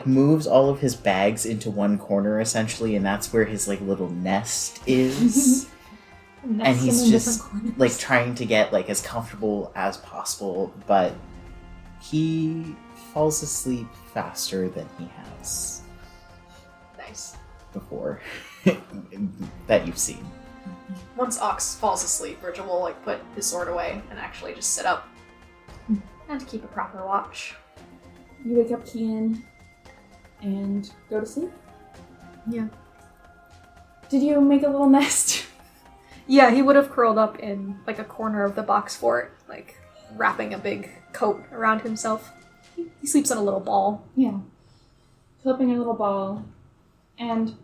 moves all of his bags into one corner, essentially, and that's where his, little nest is. And he's just, trying to get, as comfortable as possible, but he falls asleep faster than he has Nice. before that you've seen. Once Ox falls asleep, Virgil will put his sword away and actually just sit up and keep a proper watch. You wake up Kian and go to sleep. Yeah. Did you make a little nest? Yeah, he would have curled up in a corner of the box fort, wrapping a big coat around himself. He sleeps in a little ball. Yeah. Flipping a little ball. And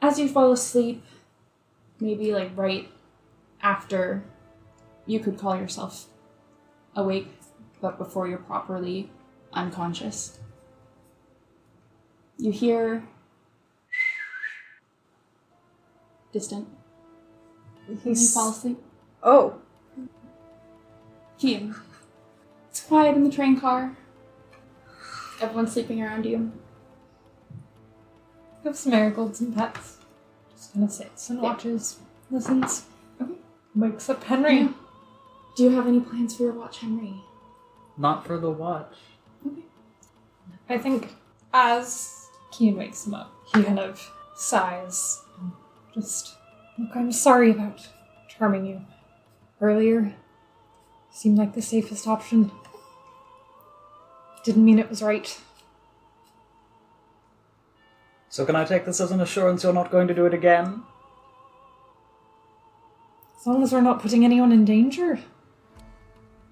as you fall asleep, maybe right after you could call yourself awake, but before you're properly unconscious, you hear distant. You fall asleep. Oh. Kian. It's quiet in the train car. Everyone's sleeping around you. Give some marigolds and pets. Just gonna sits and Yeah. watches, listens. Okay. Wakes up Henry. Yeah. Do you have any plans for your watch, Henry? Not for the watch. Okay. I think as Kian wakes him up, he kind of sighs. Just, look, I'm sorry about charming you. Earlier, seemed like the safest option. Didn't mean it was right. So can I take this as an assurance you're not going to do it again? As long as we're not putting anyone in danger.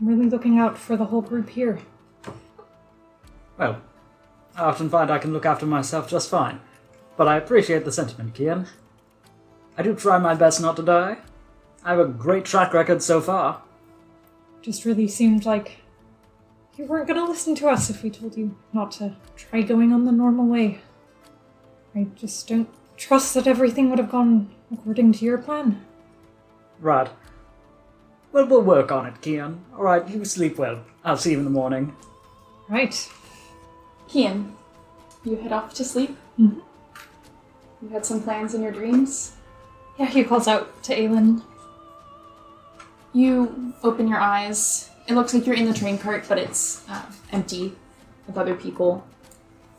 I'm really looking out for the whole group here. Well, I often find I can look after myself just fine. But I appreciate the sentiment, Kian. I do try my best not to die. I have a great track record so far. Just really seemed like you weren't going to listen to us if we told you not to try going on the normal way. I just don't trust that everything would have gone according to your plan. Right. Well, we'll work on it, Kian. Alright, you sleep well. I'll see you in the morning. Right. Kian, you head off to sleep? Mhm. You had some plans in your dreams? Yeah, he calls out to Aelin. You open your eyes. It looks like you're in the train cart, but it's empty of other people.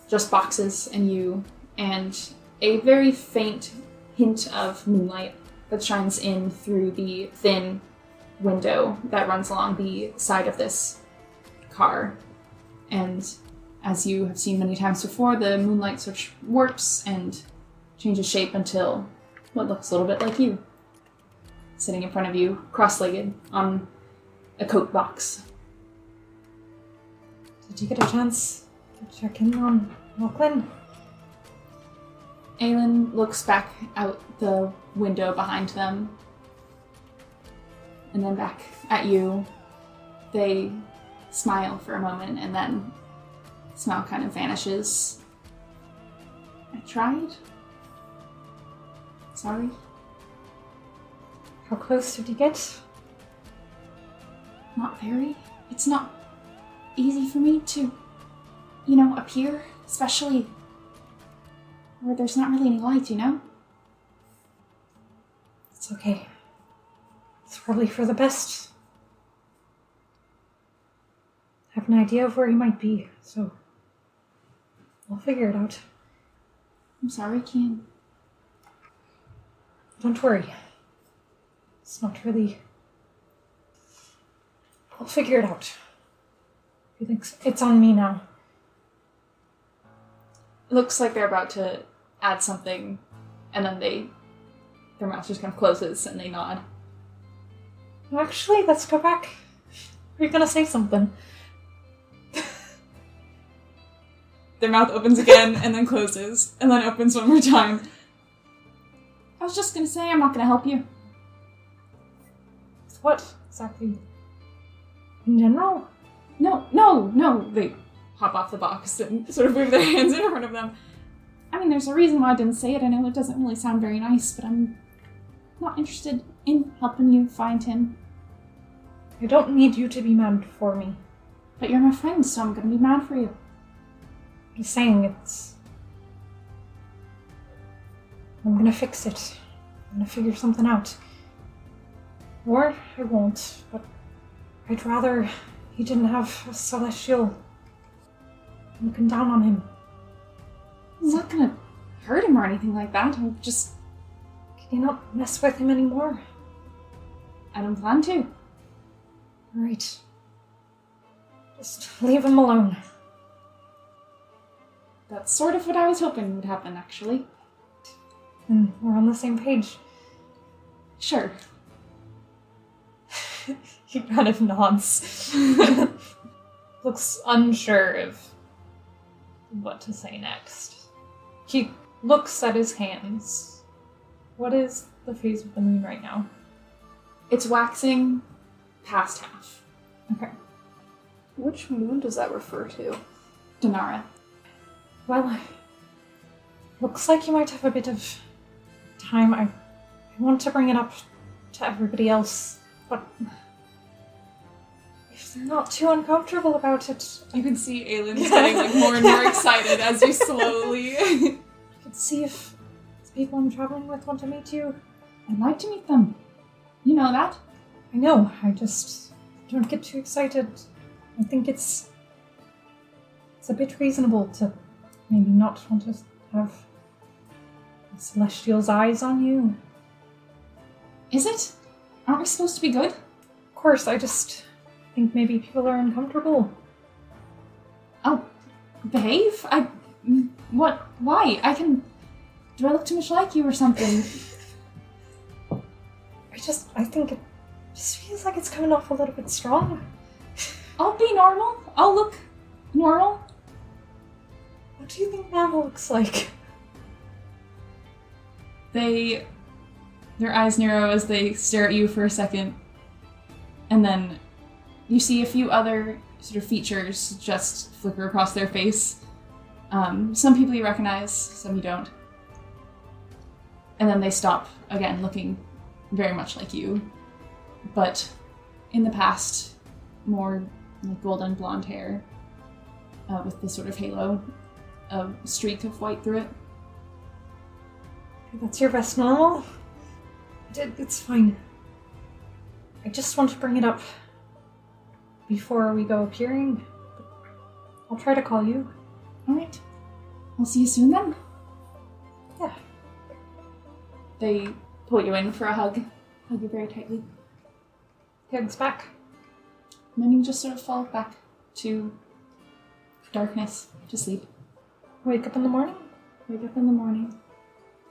Just boxes and you, and a very faint hint of moonlight that shines in through the thin window that runs along the side of this car. And as you have seen many times before, the moonlight switch warps and changes shape until what looks a little bit like you, sitting in front of you, cross-legged, on a coat box. Did you get a chance to check in on Lachlan? Aelin looks back out the window behind them, and then back at you. They smile for a moment, and then the smile kind of vanishes. I tried. Sorry. How close did you get? Not very. It's not easy for me to, appear, especially where there's not really any light, It's okay. It's probably for the best. I have an idea of where he might be, so I'll figure it out. I'm sorry, Kian. Don't worry. It's not really... I'll figure it out. He thinks it's on me now. It looks like they're about to add something, and then their mouth just kind of closes and they nod. Actually, let's go back. You're gonna say something. Their mouth opens again and then closes, and then opens one more time. I was just gonna say I'm not gonna help you. What exactly? In general? No. They hop off the box and sort of wave their hands in front of them. I mean, there's a reason why I didn't say it. I know it doesn't really sound very nice, but I'm not interested in helping you find him. I don't need you to be mad for me. But you're my friend, so I'm gonna be mad for you. I'm saying it's... I'm gonna fix it. I'm gonna figure something out. Or I won't, but I'd rather he didn't have a celestial looking down on him. I'm not gonna hurt him or anything like that. I'll just... Can you not mess with him anymore? I don't plan to. Alright. Just leave him alone. That's sort of what I was hoping would happen, actually. And we're on the same page. Sure. He kind of nods. Looks unsure of what to say next. He looks at his hands. What is the phase of the moon right now? It's waxing past half. Okay. Which moon does that refer to? Denara. Well, looks like you might have a bit of time. I want to bring it up to everybody else, but if they're not too uncomfortable about it, You can see Aelin's getting more and more excited as you slowly... I could see if the people I'm traveling with want to meet you. I'd like to meet them. You know that? I know, I just don't get too excited. I think it's a bit reasonable to maybe not want to have the Celestial's eyes on you. Is it? Aren't we supposed to be good? Of course, I just think maybe people are uncomfortable. I'll behave. I What? Why? Do I look too much like you or something? I think it just feels like it's coming off a little bit strong. I'll be normal. I'll look normal. What do you think normal looks like? Their eyes narrow as they stare at you for a second. And then you see a few other sort of features just flicker across their face. Some people you recognize, some you don't. And then they stop again, looking very much like you. But in the past, more like golden blonde hair with this sort of halo, a streak of white through it. That's your best normal? It's fine. I just want to bring it up before we go appearing. I'll try to call you. Alright. I'll see you soon then. Yeah. They pull you in for a hug. Hug you very tightly. Hugs back. And then you just sort of fall back to darkness, to sleep. Wake up in the morning? Wake up in the morning.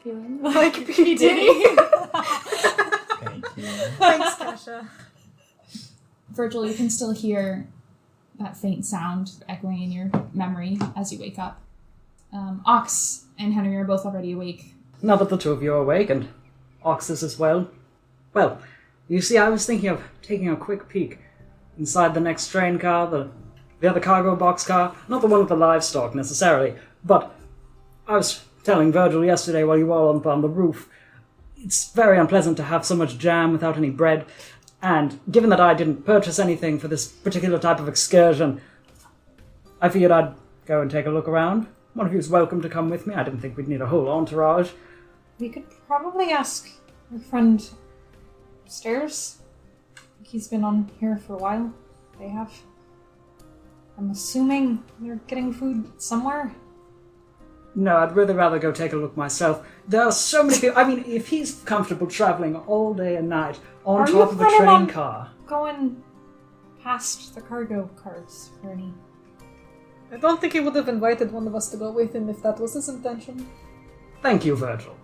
Feeling Like P. Diddy. Thank you. Thanks, Kasha. Virgil, you can still hear that faint sound echoing in your memory as you wake up. Ox and Henry are both already awake. Now that the two of you are awake, and Ox is as well. Well, you see, I was thinking of taking a quick peek inside the next train car, the other cargo box car, not the one with the livestock necessarily, but I was telling Virgil yesterday while you were all up on the roof, it's very unpleasant to have so much jam without any bread, and given that I didn't purchase anything for this particular type of excursion, I figured I'd go and take a look around. One of you is welcome to come with me. I didn't think we'd need a whole entourage. We could probably ask our friend upstairs. He's been on here for a while. They have. I'm assuming they're getting food somewhere. No, I'd really rather go take a look myself. There are so many people. I mean, if he's comfortable traveling all day and night on Are you top of a planning train on car. Going past the cargo cars for any. I don't think he would have invited one of us to go with him if that was his intention. Thank you, Virgil.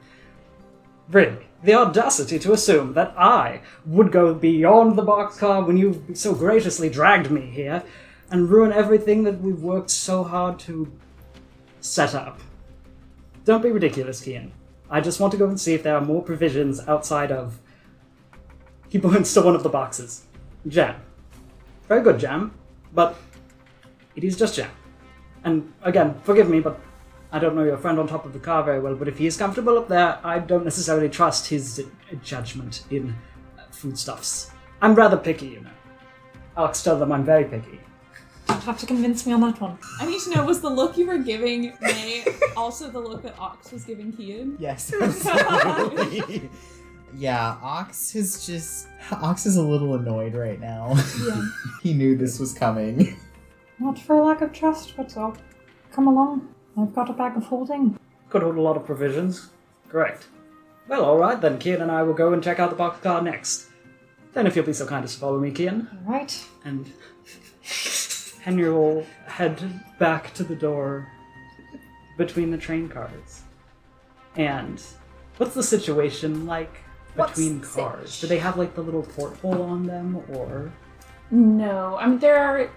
Really, the audacity to assume that I would go beyond the boxcar when you so graciously dragged me here and ruin everything that we've worked so hard to set up. Don't be ridiculous, Kian. I just want to go and see if there are more provisions outside of... He points to one of the boxes. Jam. Very good jam, but it is just jam. And again, forgive me, but I don't know your friend on top of the car very well, but if he is comfortable up there, I don't necessarily trust his judgment in foodstuffs. I'm rather picky, you know. Alex, tell them I'm very picky. You'll have to convince me on that one. I need to know, was the look you were giving May also the look that Ox was giving Kian? Yes, absolutely. Yeah, Ox is a little annoyed right now. Yeah. He knew this was coming. Not for a lack of trust, but I'll come along. I've got a bag of holding. Could hold a lot of provisions. Correct. Well, alright then, Kian and I will go and check out the boxcar next. Then if you'll be so kind as to follow me, Kian. Alright. And Henry will head back to the door between the train cars. And what's the situation like between What's cars? Do they have like the little porthole on them, or? No, I mean there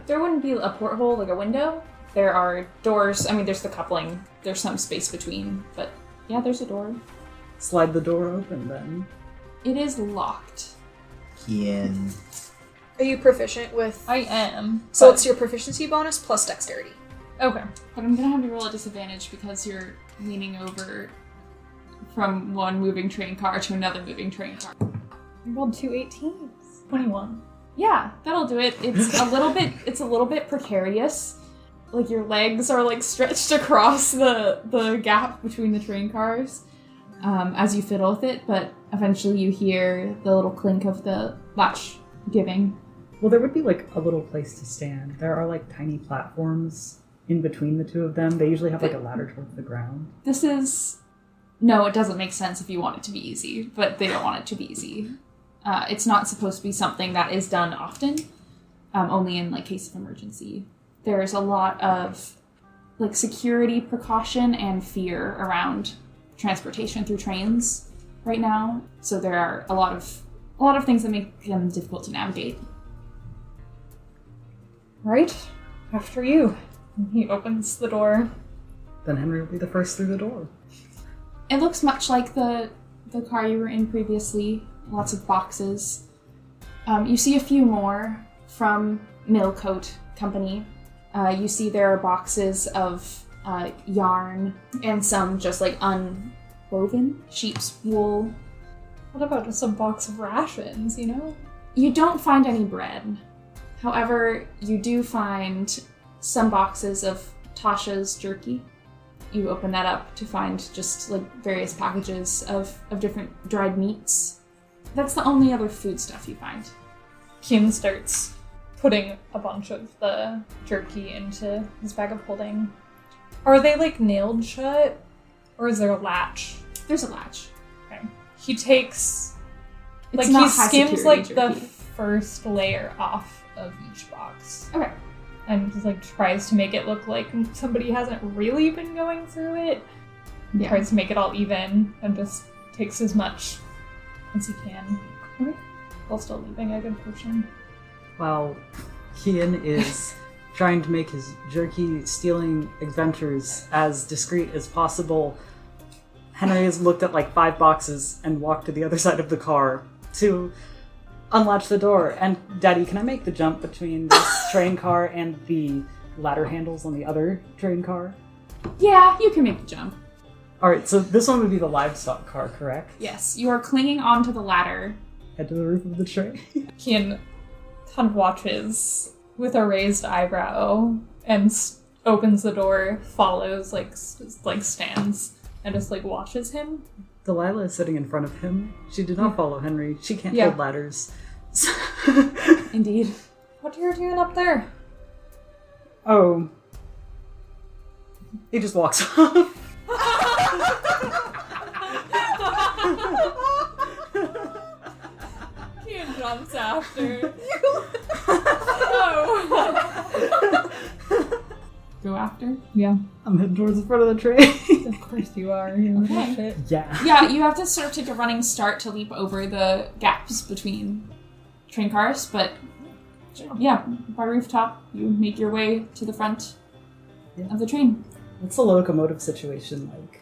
wouldn't be a porthole like a window. There are doors. I mean, there's the coupling. There's some space between, but yeah, there's a door. Slide the door open then. It is locked. Kian. Are you proficient with... I am. So but- it's your proficiency bonus plus dexterity. Okay, but I'm gonna have you roll a disadvantage because you're leaning over from one moving train car to another moving train car. I rolled 2 18s. 21. Yeah, that'll do it. It's a little bit precarious. Like your legs are like stretched across the gap between the train cars as you fiddle with it, but eventually you hear the little clink of the latch giving. Well, there would be like a little place to stand. There are like tiny platforms in between the two of them. They usually have like a ladder towards the ground. No, it doesn't make sense if you want it to be easy, but they don't want it to be easy. It's not supposed to be something that is done often, only in like case of emergency. There's a lot of like security precaution and fear around transportation through trains right now. So there are a lot of things that make them difficult to navigate. Right, after you. And he opens the door. Then Henry will be the first through the door. It looks much like the car you were in previously. Lots of boxes. You see a few more from Millcoat Company. You see there are boxes of yarn and some just like unwoven sheep's wool. What about just a box of rations, you know? You don't find any bread. However, you do find some boxes of Tasha's jerky. You open that up to find just like various packages of different dried meats. That's the only other food stuff you find. Keen starts putting a bunch of the jerky into his bag of holding. Are they like nailed shut? Or is there a latch? There's a latch. Okay. He takes It's he not high skims security like the jerky. first layer off of each box. Okay. And just like tries to make it look like somebody hasn't really been going through it. Yeah. Tries to make it all even and just takes as much as he can. Okay. While still leaving a good portion. While Kian is trying to make his jerky-stealing adventures as discreet as possible, Henry has looked at like 5 boxes and walked to the other side of the car to unlatch the door. And, Daddy, can I make the jump between this train car and the ladder handles on the other train car? Yeah, you can make the jump. Alright, so this one would be the livestock car, correct? Yes, you are clinging onto the ladder. Head to the roof of the train. Kian kind of watches with a raised eyebrow and opens the door, follows, like stands, and just like watches him. Delilah is sitting in front of him. She did not follow Henry. She can't Yeah. hold ladders. Indeed. What are you doing up there? Oh. He just walks off. Kian jumps after. Go after? Yeah, I'm heading towards the front of the train. of course you are. You Okay. shit. Yeah. Yeah, you have to sort of take a running start to leap over the gaps between train cars, but yeah, by rooftop, you make your way to the front of the train. What's the locomotive situation like?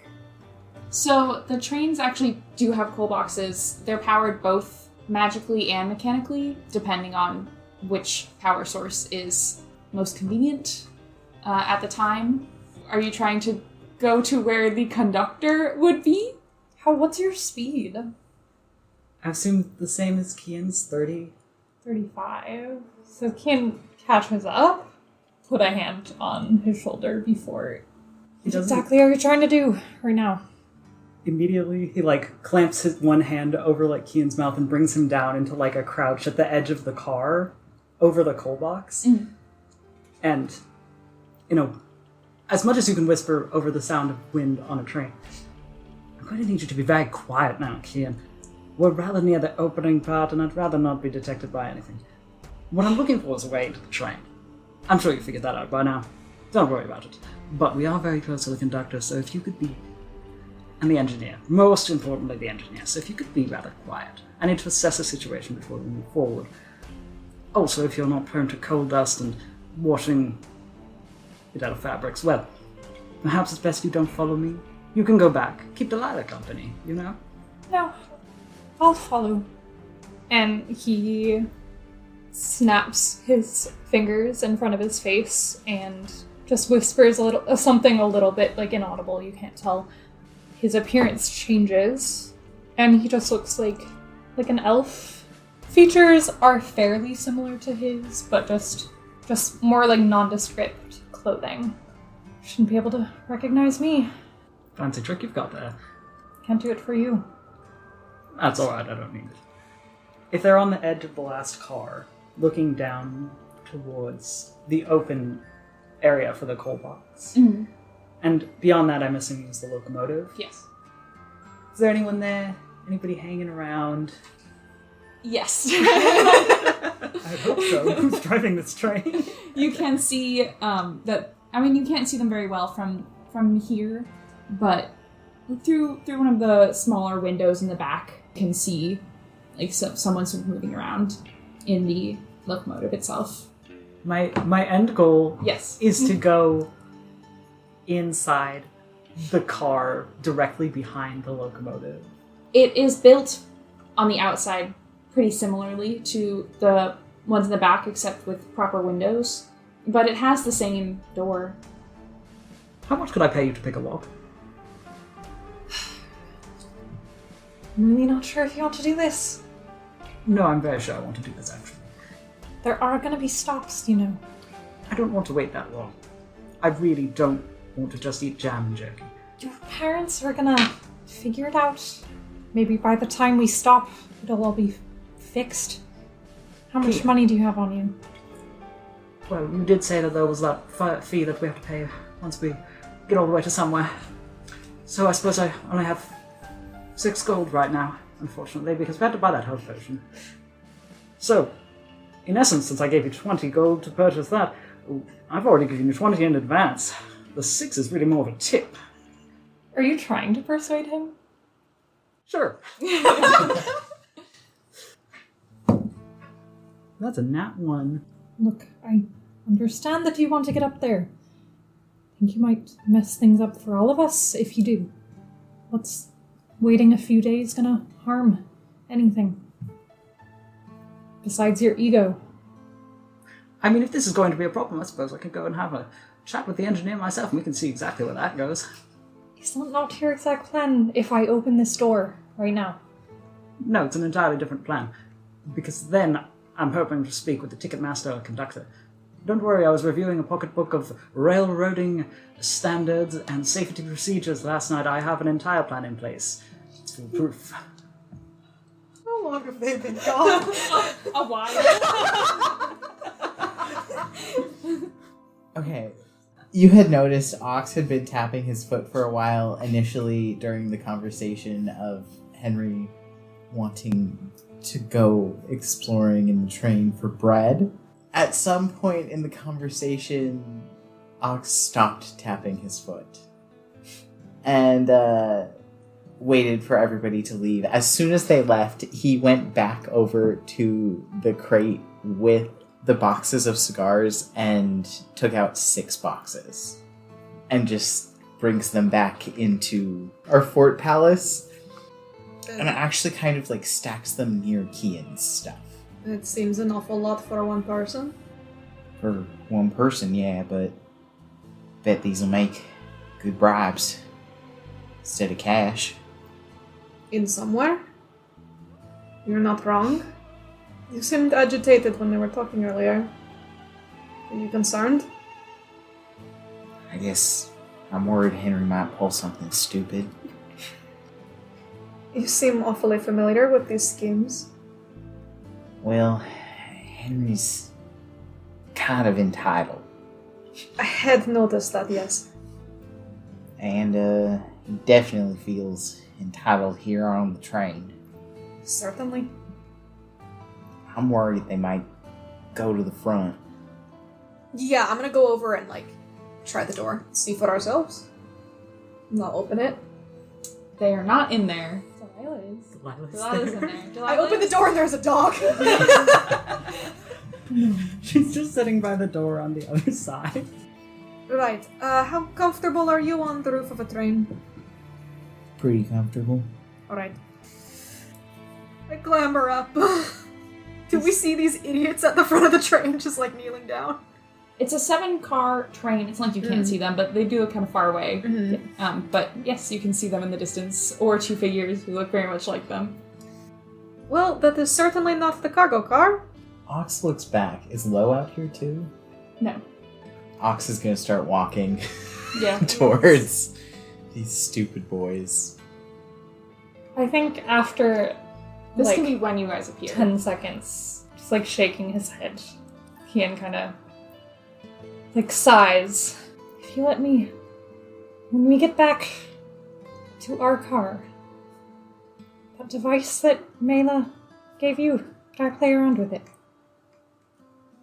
So the trains actually do have coal boxes. They're powered both magically and mechanically, depending on which power source is most convenient at the time. Are you trying to go to where the conductor would be? What's your speed? I assume the same as Kian's 30. 35. So Kian catches up, put a hand on his shoulder before. He doesn't Exactly what you're trying to do right now. immediately. He like clamps his one hand over like Kian's mouth and brings him down into like a crouch at the edge of the car, over the coal box. Mm. And as much as you can whisper over the sound of wind on a train, I'm going to need you to be very quiet now, Kian. We're rather near the opening part, and I'd rather not be detected by anything. What I'm looking for is a way into the train. I'm sure you figured that out by now. Don't worry about it. But we are very close to the conductor, so if you could be... And the engineer. Most importantly, the engineer. So if you could be rather quiet. I need to assess the situation before we move forward. Also, if you're not prone to coal dust and washing it out of fabrics, well, perhaps it's best you don't follow me. You can go back. Keep Delilah company, you know? No, I'll follow. And he snaps his fingers in front of his face and just whispers something a little bit like inaudible. You can't tell. His appearance changes, and he just looks like an elf. Features are fairly similar to his, but just more like nondescript clothing. Shouldn't be able to recognize me. Fancy trick you've got there. Can't do it for you. That's alright, I don't need it. If they're on the edge of the last car, looking down towards the open area for the coal box, Mm-hmm. and beyond that, I'm assuming is the locomotive. Yes. Is there anyone there? Anybody hanging around? Yes. I hope so. Who's driving this train? You can see that I mean, you can't see them very well from here, but through one of the smaller windows in the back, you can see like someone sort of moving around in the locomotive itself. My end goal Yes. is to go inside the car directly behind the locomotive. It is built on the outside pretty similarly to the ones in the back, except with proper windows. But it has the same door. How much could I pay you to pick a lock? I'm really not sure if you want to do this. No, I'm very sure I want to do this, actually. There are going to be stops, you know. I don't want to wait that long. I really don't want to just eat jam and jerky. Your parents are going to figure it out. Maybe by the time we stop, it'll all be fixed. How much money do you have on you? Well, you did say that there was that fee that we have to pay once we get all the way to somewhere. So I suppose I only have 6 gold right now, unfortunately, because we had to buy that health potion. So, in essence, since I gave you 20 gold to purchase that, I've already given you 20 in advance. The 6 is really more of a tip. Are you trying to persuade him? Sure. That's a nat 1. Look, I understand that you want to get up there. I think you might mess things up for all of us if you do. What's waiting a few days gonna harm anything? Besides your ego. I mean, if this is going to be a problem, I suppose I could go and have a chat with the engineer myself and we can see exactly where that goes. Is that not your exact plan if I open this door right now? No, it's an entirely different plan. Because then I'm hoping to speak with the ticket master or conductor. Don't worry, I was reviewing a pocketbook of railroading standards and safety procedures last night. I have an entire plan in place. It's foolproof. How long have they been gone? A while. Okay. You had noticed Ox had been tapping his foot for a while initially during the conversation of Henry wanting to go exploring in the train for bread. At some point in the conversation, Ox stopped tapping his foot and waited for everybody to leave. As soon as they left, he went back over to the crate with the boxes of cigars and took out 6 boxes and just brings them back into our fort palace and actually kind of like stacks them near Kian's stuff. It seems an awful lot for one person. For one person, yeah, but bet these will make good bribes instead of cash. In somewhere? You're not wrong. You seemed agitated when they were talking earlier. Are you concerned? I guess I'm worried Henry might pull something stupid. You seem awfully familiar with these schemes. Well, Henry's kind of entitled. I had noticed that, yes. And he definitely feels entitled here on the train. Certainly. I'm worried they might go to the front. Yeah, I'm gonna go over and, try the door. See for ourselves. And I'll open it. They are not in there. Delilah is. Delilah's in there. I open the door and there's a dog! She's just sitting by the door on the other side. Right, how comfortable are you on the roof of a train? Pretty comfortable. Alright. I clamber up. Do we see these idiots at the front of the train just, kneeling down? It's a 7-car train. It's not like you can't see them, but they do look kind of far away. But yes, you can see them in the distance, or 2 figures who look very much like them. Well, that is certainly not the cargo car. Ox looks back. Is Lo out here too? No. Ox is gonna start walking Yeah. towards these stupid boys. I think after This can be when you guys appear. 10 seconds, just shaking his head, Kian kind of sighs. If you let me, when we get back to our car, that device that Mela gave you, can I play around with it?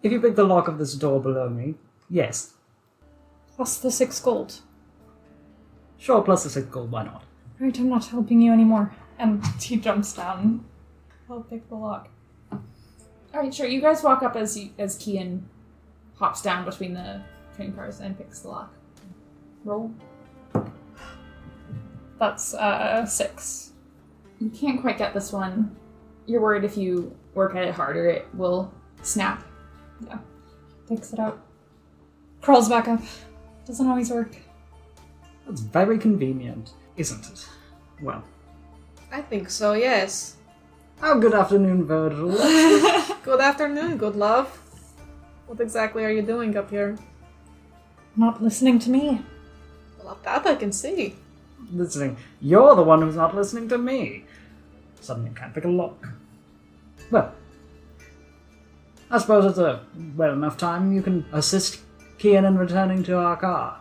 If you pick the lock of this door below me, yes. Plus the 6 gold. Sure, plus the 6 gold, why not? Right, I'm not helping you anymore. And he jumps down. I'll pick the lock. Alright, sure. You guys walk up as Kian hops down between the train cars and picks the lock. Roll. That's 6. You can't quite get this one. You're worried if you work at it harder, it will snap. Yeah. Takes it out. Crawls back up. Doesn't always work. That's very convenient, isn't it? Well. I think so, yes. Oh, good afternoon, Virgil. Good afternoon, good love. What exactly are you doing up here? Not listening to me. Well, that I can see. Listening. You're the one who's not listening to me. Suddenly I can't pick a lock. Well, I suppose it's a well enough time you can assist Kian in returning to our car.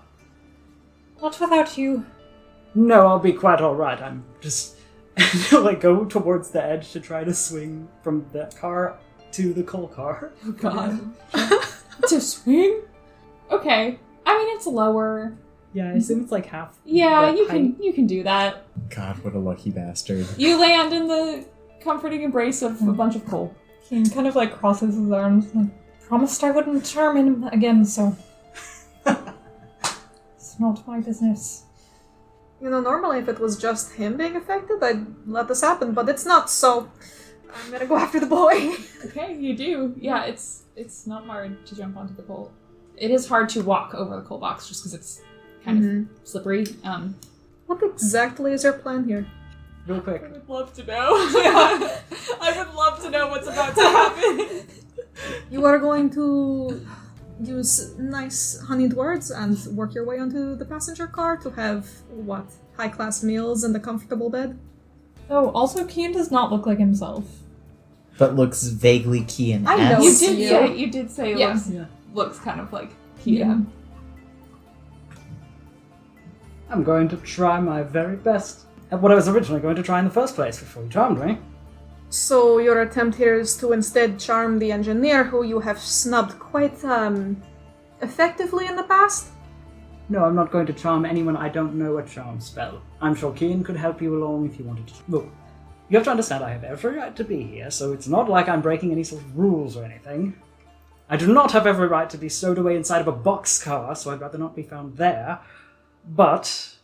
Not without you. No, I'll be quite alright. I'm just... I go towards the edge to try to swing from the car to the coal car. Oh god. To swing? Okay. I mean, it's lower. Yeah, I assume it's like half. Yeah, the you height. can do that. God, what a lucky bastard. You land in the comforting embrace of a bunch of coal. He kind of like crosses his arms. Like, promised I wouldn't charm him again, so... It's not my business. You know, normally if it was just him being affected, I'd let this happen, but it's not, so I'm gonna go after the boy. Okay, you do. Yeah, it's not hard to jump onto the coal. It is hard to walk over the coal box just because it's kind of slippery. What exactly is your plan here? Real quick. I would love to know. I would love to know what's about to happen. You are going to use nice honeyed words and work your way onto the passenger car to have, what, high-class meals and a comfortable bed? Oh, also, Kian does not look like himself. But looks vaguely Kian. I know. You did say it Yeah. looks kind of like Kian. I'm going to try my very best at what I was originally going to try in the first place before you charmed me. So your attempt here is to instead charm the engineer who you have snubbed quite, effectively in the past? No, I'm not going to charm anyone I don't know a charm spell. I'm sure Kian could help you along if you wanted to. Look, you have to understand I have every right to be here, so it's not like I'm breaking any sort of rules or anything. I do not have every right to be stowed away inside of a boxcar, so I'd rather not be found there. But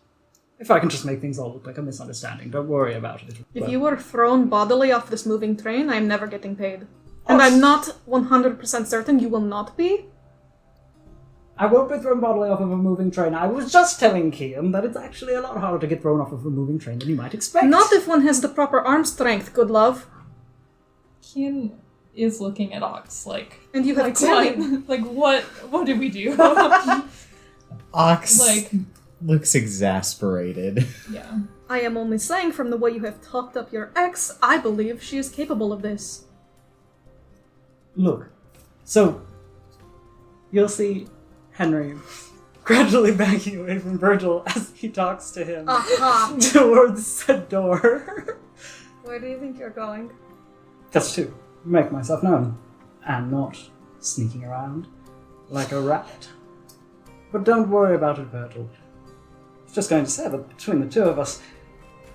if I can just make things all look like a misunderstanding, don't worry about it. If you were thrown bodily off this moving train, I'm never getting paid. And I'm not 100% certain you will not be. I won't be thrown bodily off of a moving train. I was just telling Kian that it's actually a lot harder to get thrown off of a moving train than you might expect. Not if one has the proper arm strength, good love. Kian is looking at Ox like... And you have Like clearly... what? Like what did we do? Ox Like... looks exasperated. Yeah. I am only saying from the way you have talked up your ex, I believe she is capable of this. Look, so you'll see Henry gradually backing away from Virgil as he talks to him Aha! towards the door. Where do you think you're going? Just to make myself known and not sneaking around like a rat. But don't worry about it, Virgil. I was just going to say that between the two of us,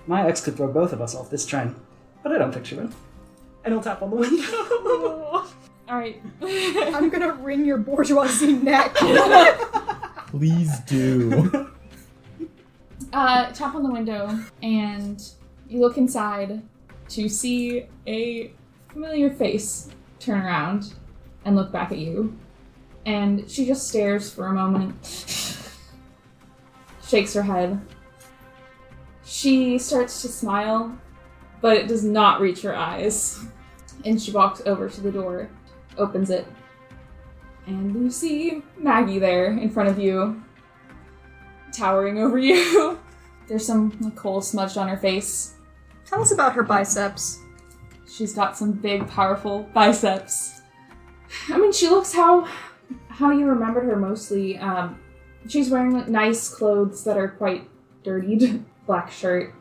my ex could throw both of us off this train, but I don't think she will. And he'll tap on the window. Alright. I'm gonna wring your bourgeoisie neck. Please do. Tap on the window, and you look inside to see a familiar face turn around and look back at you. And she just stares for a moment, shakes her head. She starts to smile, but it does not reach her eyes. And she walks over to the door, opens it, and you see Maggie there in front of you, towering over you. There's some coal smudged on her face. Tell us about her biceps. She's got some big, powerful biceps. I mean, she looks how you remembered her mostly. She's wearing nice clothes that are quite dirtied. Black shirt,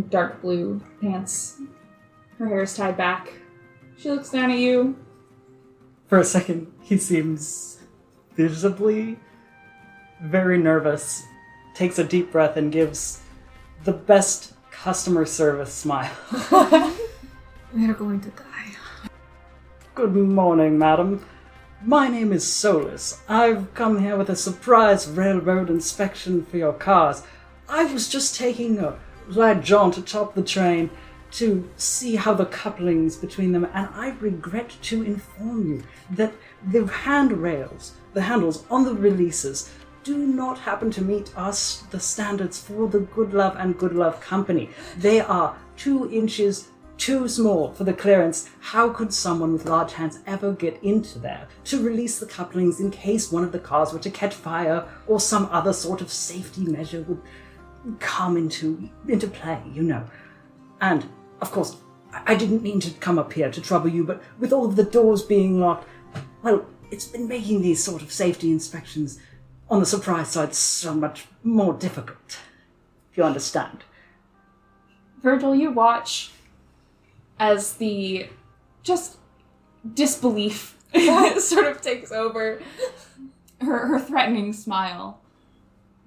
dark blue pants. Her hair is tied back. She looks down at you. For a second, he seems visibly very nervous, takes a deep breath and gives the best customer service smile. We're going to die. Good morning, madam. My name is Solus. I've come here with a surprise railroad inspection for your cars. I was just taking a light jaunt atop the train to see how the couplings between them, and I regret to inform you that the handrails, the handles on the releases, do not happen to meet the standards for the Good Love and Good Love Company. They are 2 inches too small for the clearance. How could someone with large hands ever get into there to release the couplings in case one of the cars were to catch fire or some other sort of safety measure would come into play, you know? And, of course, I didn't mean to come up here to trouble you, but with all of the doors being locked, well, it's been making these sort of safety inspections on the surprise side so much more difficult, if you understand. Virgil, you watch as the just disbelief sort of takes over her threatening smile.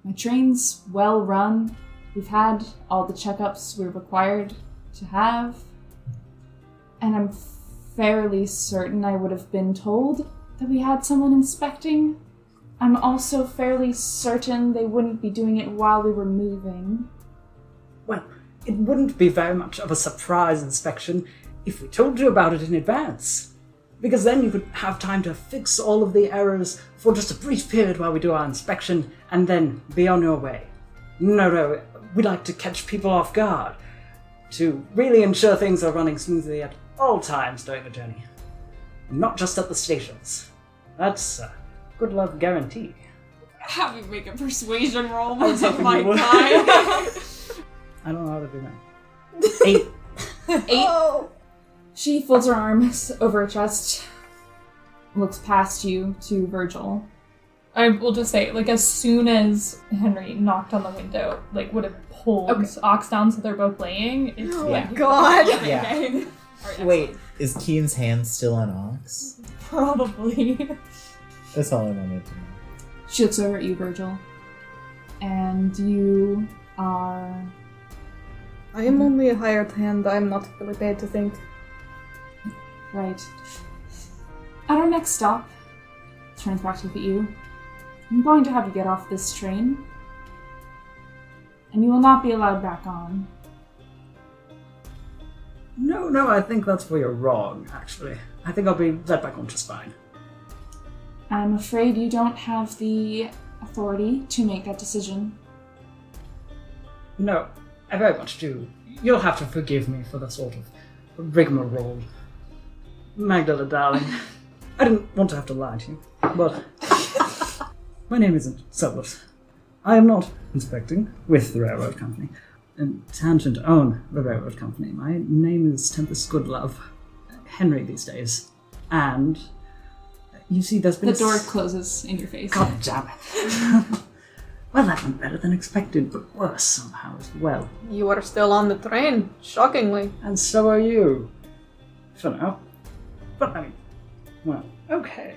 My train's well run. We've had all the checkups we're required to have. And I'm fairly certain I would have been told that we had someone inspecting. I'm also fairly certain they wouldn't be doing it while we were moving. Well, it wouldn't be very much of a surprise inspection if we told you about it in advance, because then you could have time to fix all of the errors for just a brief period while we do our inspection and then be on your way. No, we like to catch people off guard, to really ensure things are running smoothly at all times during the journey, not just at the stations. That's a Good Love guarantee. Have me make a persuasion roll. was hoping My you would. God. I don't know how to do that. 8. 8. Oh! She folds her arms over her chest, looks past you to Virgil. I will just say, like, as soon as Henry knocked on the window, like, would have pulled Ox down so they're both laying. It's, Oh yeah. my god! Yeah. Okay. Alright, Wait, is Keen's hand still on Ox? Probably. That's all I wanted to know. She looks over at you, Virgil. And you are... I am only a hired hand. I am not really paid to think. right. At our next stop, turns back to look at you. I'm going to have you get off this train. And you will not be allowed back on. No, I think that's where you're wrong, actually. I think I'll be let back on just fine. I'm afraid you don't have the authority to make that decision. No, I very much do. You'll have to forgive me for the sort of rigmarole. Magdala, darling, I didn't want to have to lie to you, but my name isn't Solus. I am not inspecting with the railroad company. Tangent own the railroad company. My name is Tempest Goodlove. Henry these days. And you see there's been The door closes in your face. God damn it. Well, that went better than expected, but worse somehow as well. You are still on the train, shockingly. And so are you. For now. But I mean, well, okay.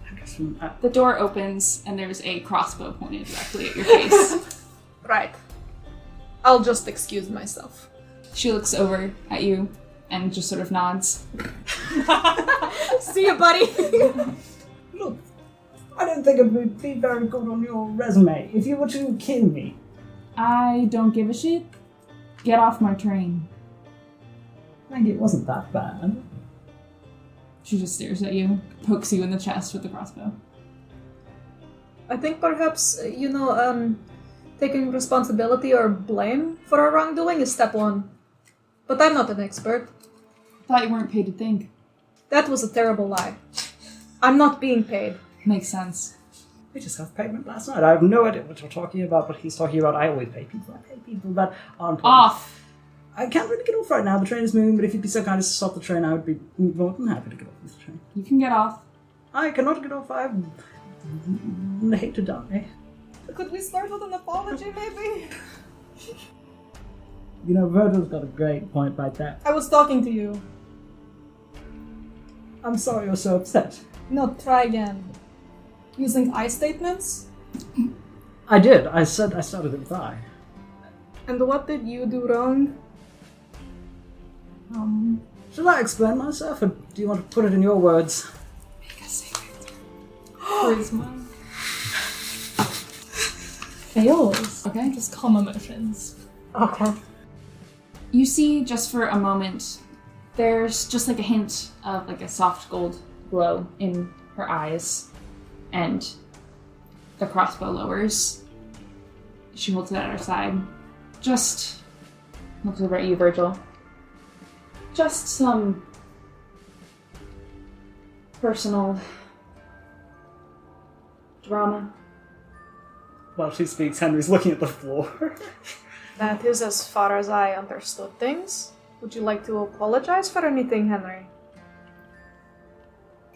I guess The door opens and there's a crossbow pointed directly at your face. Right. I'll just excuse myself. She looks over at you and just sort of nods. See you, buddy! Look, I don't think it would be very good on your resume if you were to kill me. I don't give a shit. Get off my train. Maybe it wasn't that bad. She just stares at you, pokes you in the chest with the crossbow. I think perhaps, taking responsibility or blame for our wrongdoing is step one. But I'm not an expert. Thought you weren't paid to think. That was a terrible lie. I'm not being paid. Makes sense. We just got payment last night. I have no idea what you're talking about, but he's talking about I always pay people. I pay people that aren't... Off! I can't really get off right now. The train is moving, but if you'd be so kind as to stop the train, I would be more than happy to get off this train. You can get off. I cannot get off. I hate to die. Could we start with an apology, maybe? You know, Virgil's got a great point right there. I was talking to you. I'm sorry you're so upset. No, try again. Using I statements? I did. I said I started it with I. And what did you do wrong? Should I explain myself, or do you want to put it in your words? Make a saving throw. Charisma. Fails. Okay. Just calm emotions. Okay. You see, just for a moment, there's just like a hint of like a soft gold glow in her eyes, and the crossbow lowers. She holds it at her side. Just looks over at you, Virgil. Just some personal drama. While she speaks, Henry's looking at the floor. That is as far as I understood things. Would you like to apologize for anything, Henry?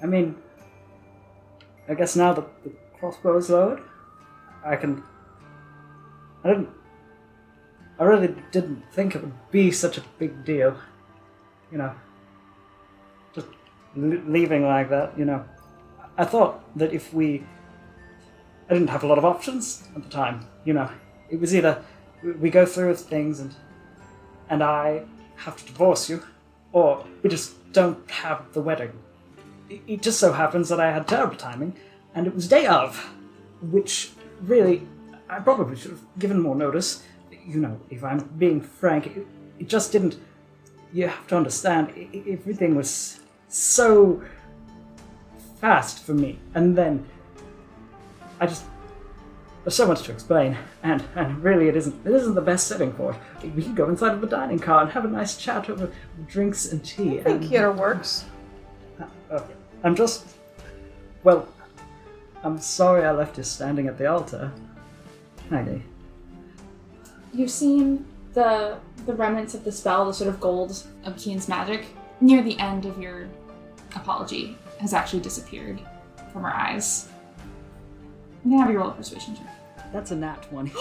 I mean, I guess now that the crossbow is lowered, I really didn't think it would be such a big deal. You know, just leaving like that, you know. I thought that I didn't have a lot of options at the time, you know. It was either we go through with things and I have to divorce you, or we just don't have the wedding. It just so happens that I had terrible timing, and it was day of, which really, I probably should have given more notice. You know, if I'm being frank, it just didn't. You have to understand, everything was so fast for me, and then there's so much to explain, and really it isn't the best setting for it. We could go inside of the dining car and have a nice chat over drinks and tea. I think here works. I'm sorry I left you standing at the altar. Maggie. You've seen the remnants of the spell, the sort of gold of Kian's magic, near the end of your apology, has actually disappeared from her eyes. I'm gonna have you roll a persuasion check. That's a nat one.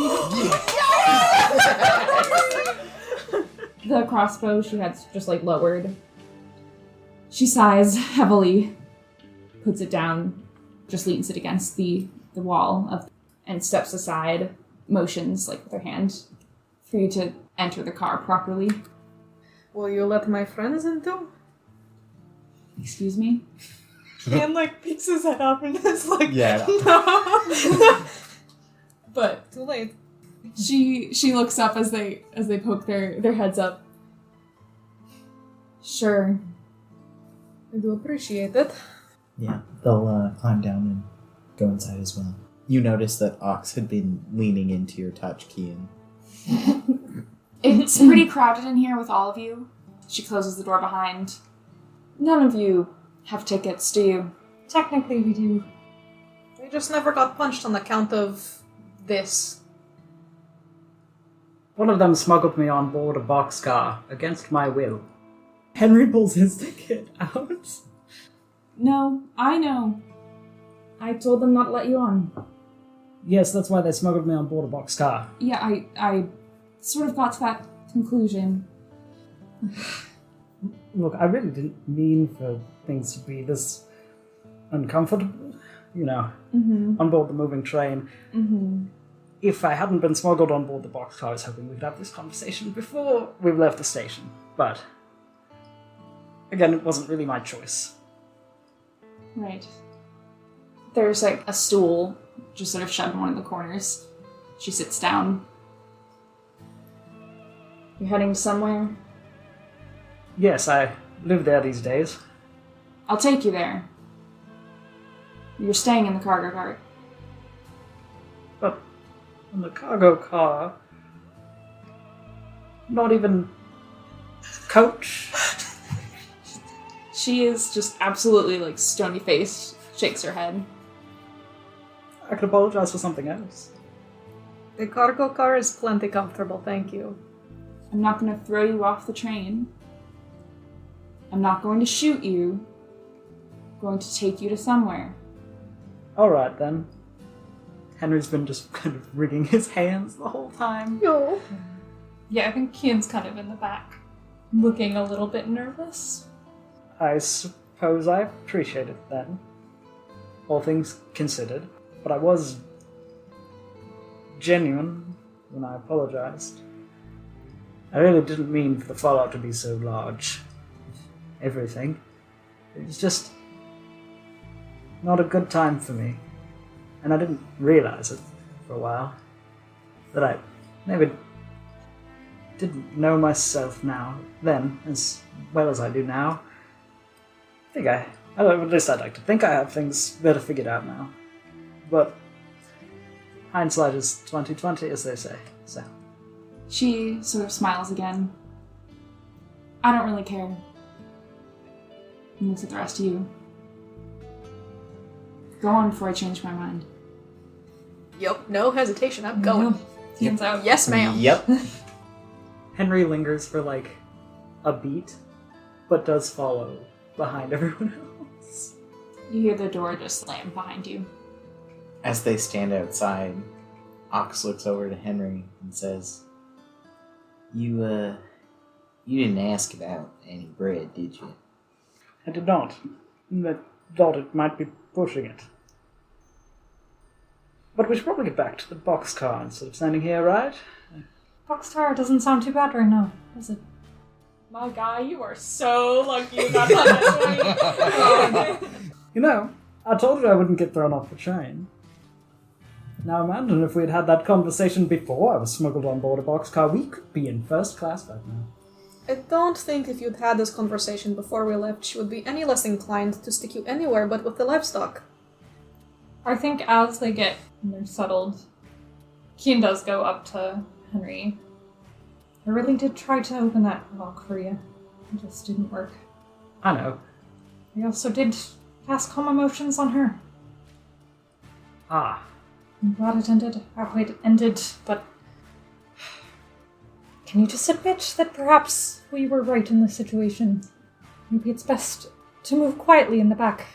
The crossbow she had just like lowered. She sighs heavily, puts it down, just leans it against the wall and steps aside, motions like with her hand for you to enter the car properly. Will you let my friends in too? Excuse me? And like picks his head up and is like, Yeah. no. But Too late. She looks up as they poke their heads up. Sure. I do appreciate it. Yeah, they'll climb down and go inside as well. You notice that Ox had been leaning into your touch, Kian. It's pretty crowded in here with all of you. She closes the door behind. None of you have tickets, do you? technically we do. We just never got punched on account of this. One of them smuggled me on board a boxcar against my will. Henry pulls his ticket out. No, I know. I told them not to let you on. Yes, that's why they smuggled me on board a boxcar. Yeah, I sort of got to that conclusion. Look, I really didn't mean for things to be this uncomfortable, you know, on board the moving train. Mm-hmm. If I hadn't been smuggled on board the boxcar, I was hoping we could have this conversation before we left the station. But, again, it wasn't really my choice. Right. There's like a stool just sort of shoved in one of the corners. She sits down. You're heading somewhere? Yes, I live there these days. I'll take you there. You're staying in the cargo cart. But on the cargo car, not even coach. She is just absolutely like stony-faced, shakes her head. I could apologize for something else. The cargo car is plenty comfortable, thank you. I'm not going to throw you off the train. I'm not going to shoot you. I'm going to take you to somewhere. Alright then. Henry's been just kind of wringing his hands the whole time. No. Yeah, I think Kian's kind of in the back, looking a little bit nervous. I suppose I appreciate it then. All things considered. But I was genuine when I apologized. I really didn't mean for the fallout to be so large. Everything. It was just not a good time for me. And I didn't realize it for a while. That I maybe didn't know myself then as well as I do now. At least I'd like to think I have things better figured out now. But hindsight is 20/20, as they say, so. She sort of smiles again. I don't really care. And looks at the rest of you. Go on before I change my mind. Yup, no hesitation, I'm going. Hands out. Yes, ma'am. Yep. Henry lingers for like a beat, but does follow behind everyone else. You hear the door just slam behind you. As they stand outside, Ox looks over to Henry and says, You didn't ask about any bread, did you? I did not. I thought it might be pushing it. But we should probably get back to the boxcar instead of standing here, right? Boxcar doesn't sound too bad right now, does it? My guy, you are so lucky you got that. You know, I told you I wouldn't get thrown off the train. Now imagine if we had had that conversation before I was smuggled on board a boxcar, we could be in first class right now. I don't think if you'd had this conversation before we left, she would be any less inclined to stick you anywhere but with the livestock. I think as they get and they're settled, Keen does go up to Henry. I really did try to open that lock for you. It just didn't work. I know. I also did cast calm emotions on her. Ah, I'm glad it ended how it ended, but can you just admit that perhaps we were right in this situation? Maybe it's best to move quietly in the back.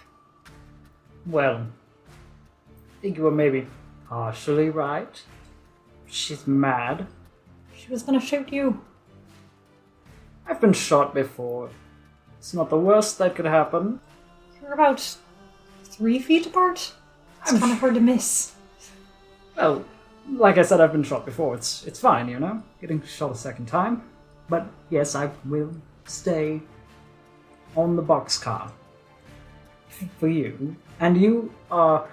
well, I think you were maybe partially right. She's mad. She was gonna shoot you. I've been shot before. It's not the worst that could happen. You're about 3 feet apart. It's kind of hard to miss. Well, like I said, I've been shot before. It's fine, you know? Getting shot a second time. But yes, I will stay on the boxcar. For you. And you are...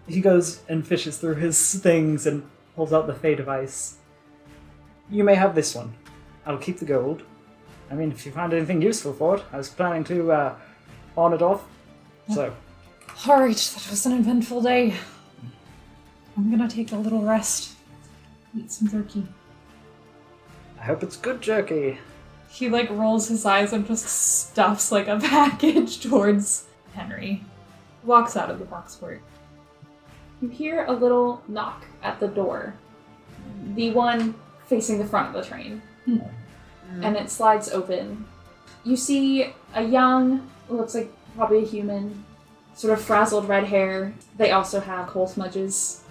He goes and fishes through his things and pulls out the Fey device. You may have this one. I'll keep the gold. I mean, if you find anything useful for it, I was planning to pawn it off. So... Alright, that was an eventful day. I'm gonna take a little rest. Eat some jerky. I hope it's good jerky. He, rolls his eyes and just stuffs, a package towards Henry. Walks out of the box for it. You hear a little knock at the door. The one facing the front of the train. And it slides open. You see a young, looks like probably a human, sort of frazzled red hair. They also have coal smudges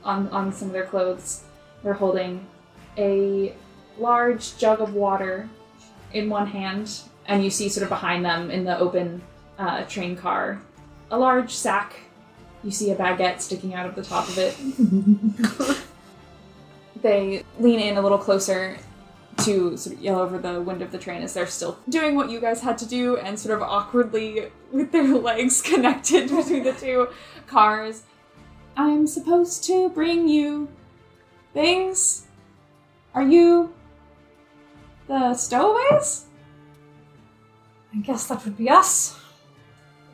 on some of their clothes. They're holding a large jug of water in one hand, and you see sort of behind them in the open train car a large sack. You see a baguette sticking out of the top of it. They lean in a little closer to sort of yell over the window of the train as they're still doing what you guys had to do, and sort of awkwardly with their legs connected between the two cars. I'm supposed to bring you things. Are you the stowaways? I guess that would be us.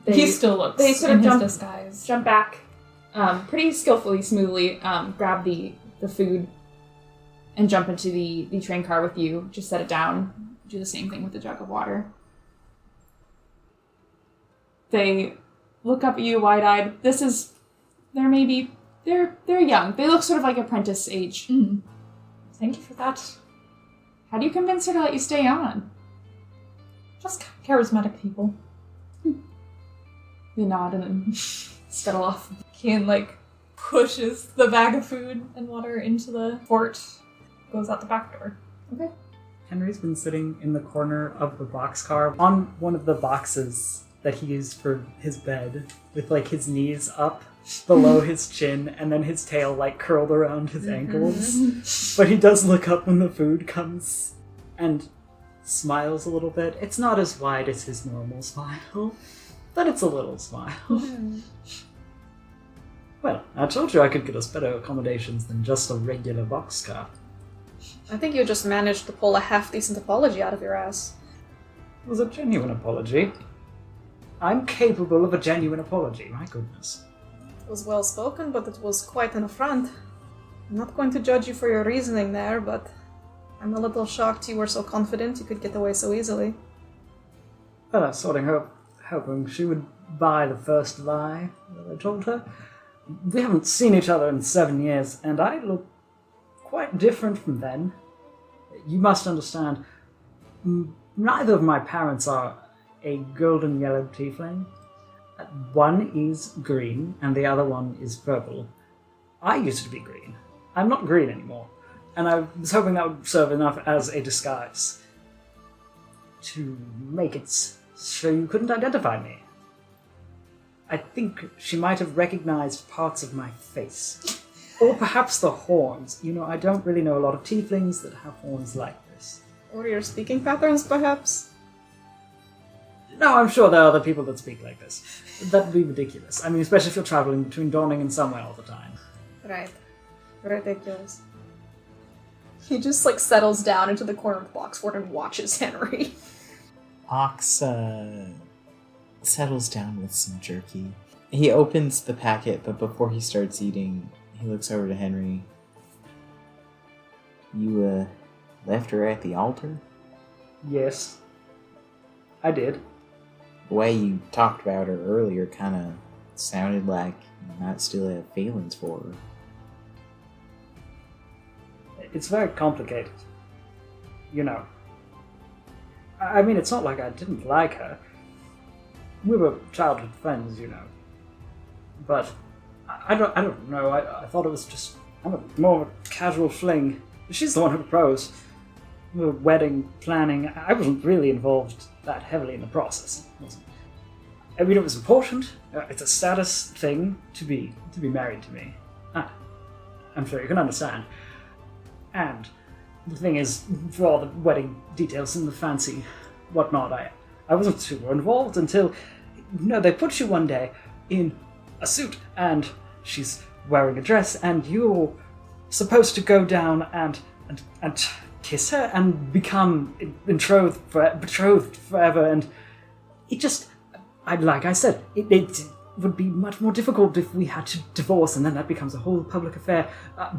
He still looks they sort in of his jump, disguise. jump back pretty skillfully, smoothly, grab the food and jump into the train car with you. Just set it down. Do the same thing with the jug of water. They look up at you wide-eyed. They're young. They look sort of like apprentice age. Mm. Thank you for that. How do you convince her to let you stay on? Just charismatic people. They nod and then scuttle off. Kian, pushes the bag of food and water into the fort. Goes out the back door. Okay. Henry's been sitting in the corner of the boxcar on one of the boxes that he used for his bed, with like his knees up below his chin, and then his tail like curled around his ankles. But he does look up when the food comes and smiles a little bit. It's not as wide as his normal smile, but it's a little smile. Well, I told you I could get us better accommodations than just a regular boxcar. I think you just managed to pull a half-decent apology out of your ass. It was a genuine apology. I'm capable of a genuine apology, my goodness. It was well spoken, but it was quite an affront. I'm not going to judge you for your reasoning there, but I'm a little shocked you were so confident you could get away so easily. Well, I was sort of hoping she would buy the first lie that I told her. We haven't seen each other in 7 years, and I look quite different from then. You must understand, neither of my parents are a golden yellow tiefling. One is green, and the other one is purple. I used to be green. I'm not green anymore, and I was hoping that would serve enough as a disguise to make it so you couldn't identify me. I think she might have recognized parts of my face. Or perhaps the horns. You know, I don't really know a lot of tieflings that have horns like this. Or your speaking patterns, perhaps? No, I'm sure there are other people that speak like this. That'd be ridiculous. I mean, especially if you're traveling between Dawning and somewhere all the time. Right. Ridiculous. He just, like, settles down into the corner of the boxboard and watches Henry. Ox settles down with some jerky. He opens the packet, but before he starts eating, he looks over to Henry. You, left her at the altar? Yes. I did. The way you talked about her earlier kind of sounded like you might still have feelings for her. It's very complicated. You know. I mean, it's not like I didn't like her. We were childhood friends, you know. But I don't know. I thought it was just more of a casual fling. She's the one who proposed. We were wedding planning. I wasn't really involved that heavily in the process. I mean, it was important. It's a status thing to be married to me. I'm sure you can understand. And the thing is, for all the wedding details and the fancy whatnot, I wasn't super involved until, you know, they put you one day in a suit, and she's wearing a dress, and you're supposed to go down and kiss her and become betrothed forever, and it just, like I said, it would be much more difficult if we had to divorce, and then that becomes a whole public affair.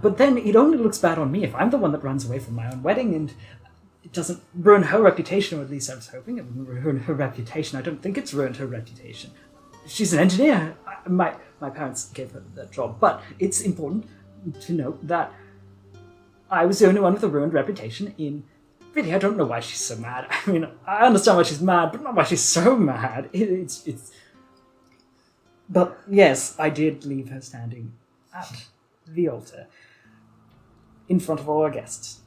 But then it only looks bad on me if I'm the one that runs away from my own wedding, and it doesn't ruin her reputation, or at least I was hoping it wouldn't ruin her reputation. I don't think it's ruined her reputation. She's an engineer. My parents gave her that job, but it's important to note that I was the only one with a ruined reputation in... Really, I don't know why she's so mad. I mean, I understand why she's mad, but not why she's so mad. It's... But yes, I did leave her standing at the altar in front of all our guests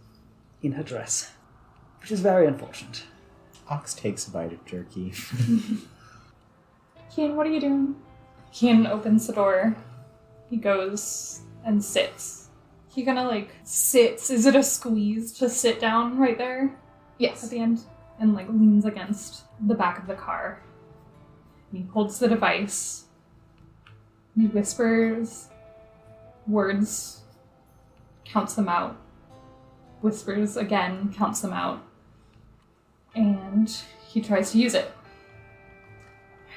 in her dress, which is very unfortunate. Ox takes a bite of jerky. Kian, what are you doing? Kian opens the door. He goes and sits. He kind of like sits. Is it a squeeze to sit down right there? Yes. At the end? And like leans against the back of the car. And he holds the device. He whispers words, counts them out, whispers again, counts them out, and he tries to use it.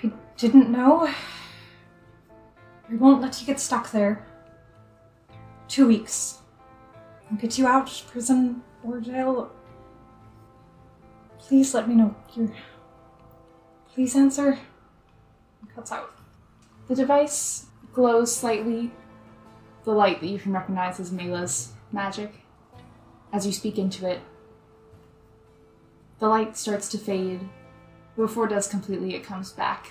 I didn't know. I won't let you get stuck there. 2 weeks. I'll get you out, prison or jail. Please let me know. Please answer. It cuts out. The device glows slightly, the light that you can recognize as Mila's magic. As you speak into it, the light starts to fade. Before it does completely, it comes back.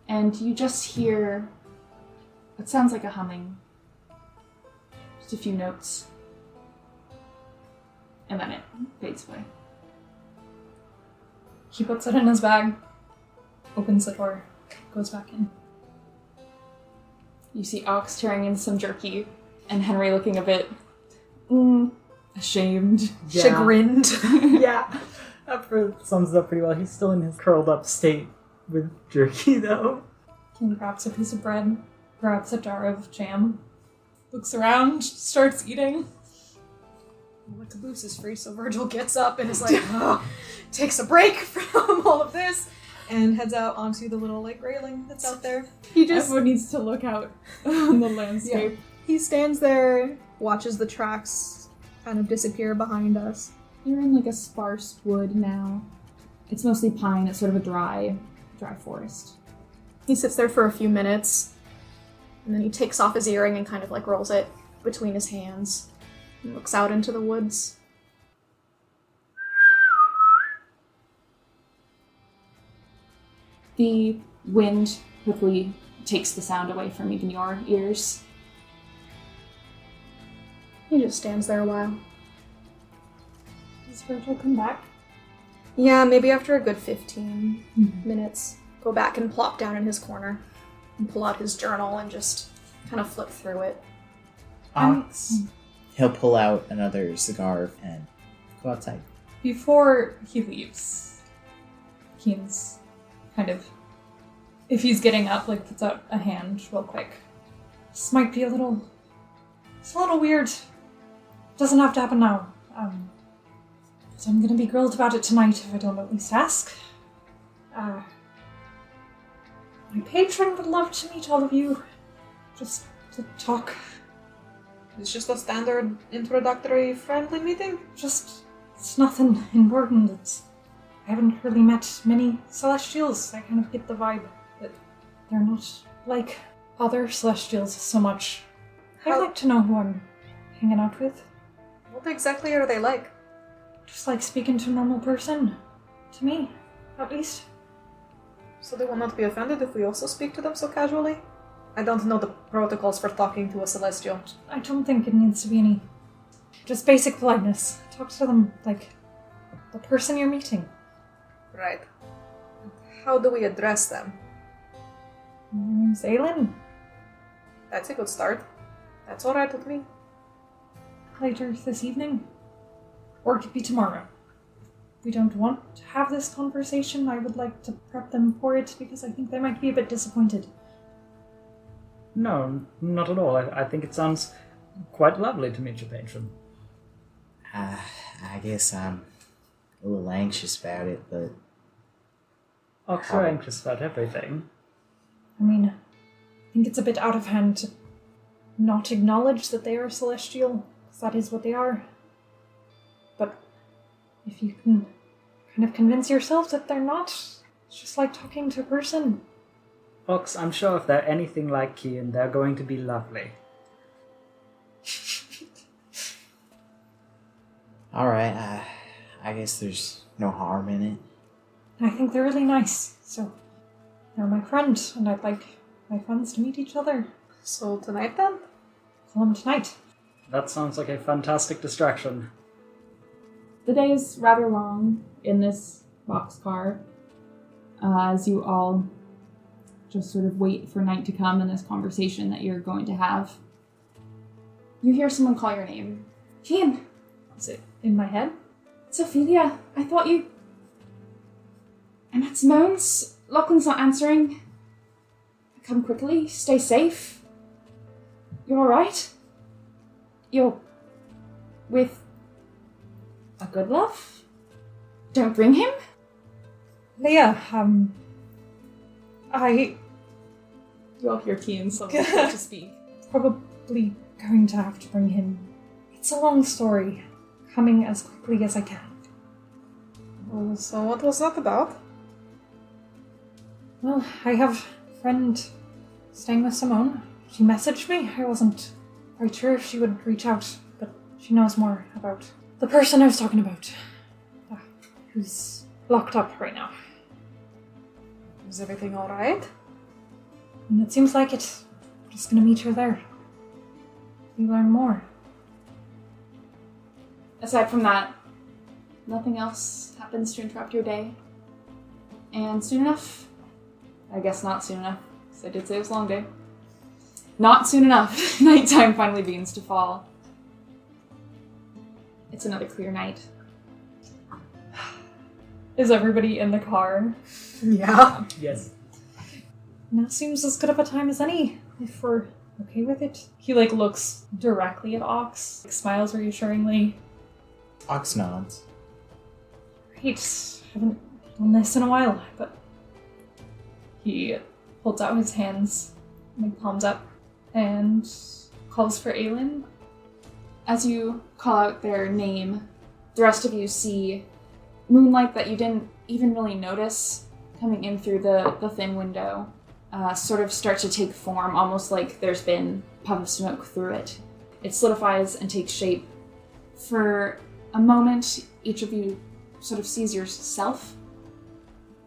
And you just hear what sounds like a humming. Just a few notes. And then it fades away. He puts it in his bag. opens the door, goes back in. You see Ox tearing in some jerky, and Henry looking a bit ashamed. Yeah. Chagrined. Yeah. That sums it up pretty well. He's still in his curled up state with jerky, though. Keen grabs a piece of bread, grabs a jar of jam, looks around, starts eating. The caboose is free, so Virgil gets up and is like, takes a break from all of this, and heads out onto the little like railing that's out there. Everyone needs to look out on the landscape. He stands there, watches the tracks kind of disappear behind us. You're in like a sparse wood now. It's mostly pine. It's sort of a dry forest. He sits there for a few minutes, and then he takes off his earring and kind of like rolls it between his hands and looks out into the woods. The wind quickly takes the sound away from even your ears. He just stands there a while. Does Virgil come back? Yeah, maybe after a good 15 minutes. Go back and plop down in his corner and pull out his journal and just kind of flip through it. Ox. He'll pull out another cigar and go outside. Before he leaves, Keen's kind of, if he's getting up, like puts out a hand real quick. This might be it's a little weird. Doesn't have to happen now. So I'm gonna be grilled about it tonight if I don't at least ask. My patron would love to meet all of you. Just to talk. It's just a standard introductory friendly meeting? It's nothing important. I haven't really met many Celestials. I kind of get the vibe that they're not like other Celestials so much. I'd like to know who I'm hanging out with. What exactly are they like? Just like speaking to a normal person. To me, at least. So they will not be offended if we also speak to them so casually? I don't know the protocols for talking to a Celestial. I don't think it needs to be any... just basic politeness. Talk to them like the person you're meeting. Right. How do we address them? My name's Aelin. That's a good start. That's alright with me. Later this evening. Or it could be tomorrow. If we don't want to have this conversation, I would like to prep them for it because I think they might be a bit disappointed. No, not at all. I think it sounds quite lovely to meet your patron. I guess I'm a little anxious about it, but... Ox, you're anxious about everything. I mean, I think it's a bit out of hand to not acknowledge that they are celestial, because that is what they are. But if you can kind of convince yourself that they're not, it's just like talking to a person. Ox, I'm sure if they're anything like Kian, they're going to be lovely. Alright, I guess there's no harm in it. I think they're really nice, so they're my friend, and I'd like my friends to meet each other. So tonight then? Call them tonight. That sounds like a fantastic distraction. The day is rather long in this boxcar, as you all just sort of wait for night to come and this conversation that you're going to have. You hear someone call your name. Kian! Is it in my head? It's Ophelia. I thought you... I'm at Simone's. Lachlan's not answering. Come quickly. Stay safe. You're alright? You're... with... a good love? Don't bring him? Leah, You all hear Kian suddenly start to speak. probably going to have to bring him. It's a long story. Coming as quickly as I can. Oh, so what was that about? Well, I have a friend staying with Simone. She messaged me. I wasn't quite sure if she would reach out, but she knows more about the person I was talking about. Who's locked up right now. Is everything alright? And it seems like it. I'm just gonna meet her there. We learn more. Aside from that, nothing else happens to interrupt your day. And soon enough, I guess not soon enough, because I did say it was a long day. Not soon enough. Nighttime finally begins to fall. It's another clear night. Is everybody in the car? Yeah. Yes. Now seems as good of a time as any, if we're okay with it. He, looks directly at Ox, smiles reassuringly. Ox nods. Right, haven't done this in a while, but... He holds out his hands, palms up, and calls for Aelin. As you call out their name, the rest of you see moonlight that you didn't even really notice coming in through the thin window sort of start to take form, almost like there's been a puff of smoke through it. It solidifies and takes shape. For a moment, each of you sort of sees yourself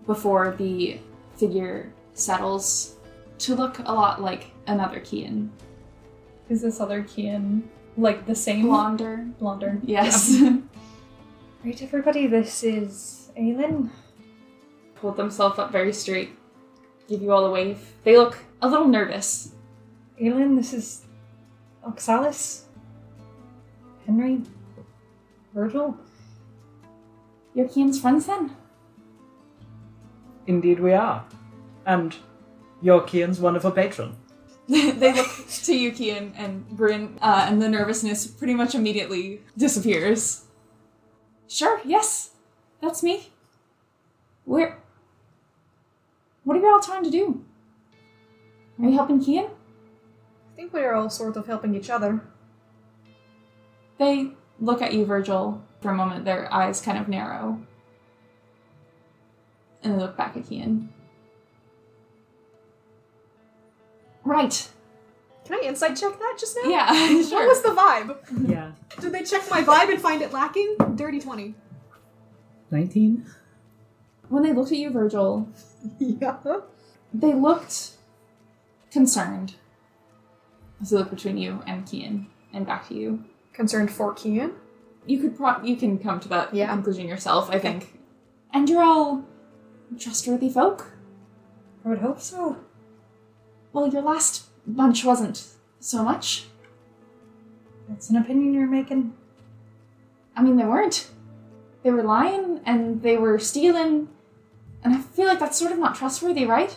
before the figure settles to look a lot like another Kian. Is this other Kian, the same? Blonder. Yes. Yeah. Right, everybody, this is Aelin. Hold themselves up very straight. Give you all a wave. They look a little nervous. Aelin, this is Oxalis. Henry. Virgil. You're Kian's friends then? Indeed we are. And you're Kian's wonderful patron. They look to you, Kian, and grin, and the nervousness pretty much immediately disappears. Sure, yes. That's me. What are you all trying to do? Are you helping Kian? I think we are all sort of helping each other. They look at you, Virgil, for a moment, their eyes kind of narrow. And they look back at Kian. Right. Can I insight check that just now? Yeah, sure. What was the vibe? Yeah. Did they check my vibe and find it lacking? Dirty 20. 19? When they looked at you, Virgil, Yeah. they looked concerned. As they look between you and Kian, and back to you. Concerned for Kian? You can come to that Yeah. conclusion yourself, I think. And you're all trustworthy folk? I would hope so. Well, your last bunch wasn't so much. That's an opinion you're making. I mean, they weren't. They were lying, and they were stealing, and I feel like that's sort of not trustworthy, right?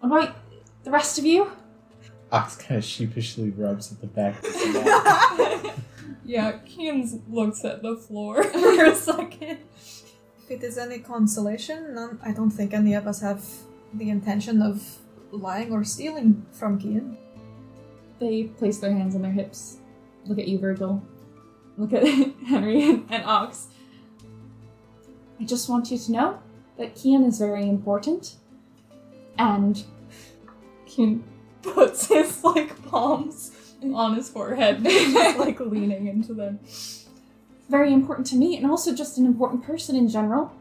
What about the rest of you? Ox kind of sheepishly rubs at the back of his neck. Yeah, Kian looks at the floor for a second. If it is any consolation, I don't think any of us have the intention of lying or stealing from Kian. They place their hands on their hips. Look at you, Virgil. Look at Henry and Ox. I just want you to know that Kian is very important. And Kian puts his, palms on his forehead, just, leaning into them. very important to me, and also just an important person in general.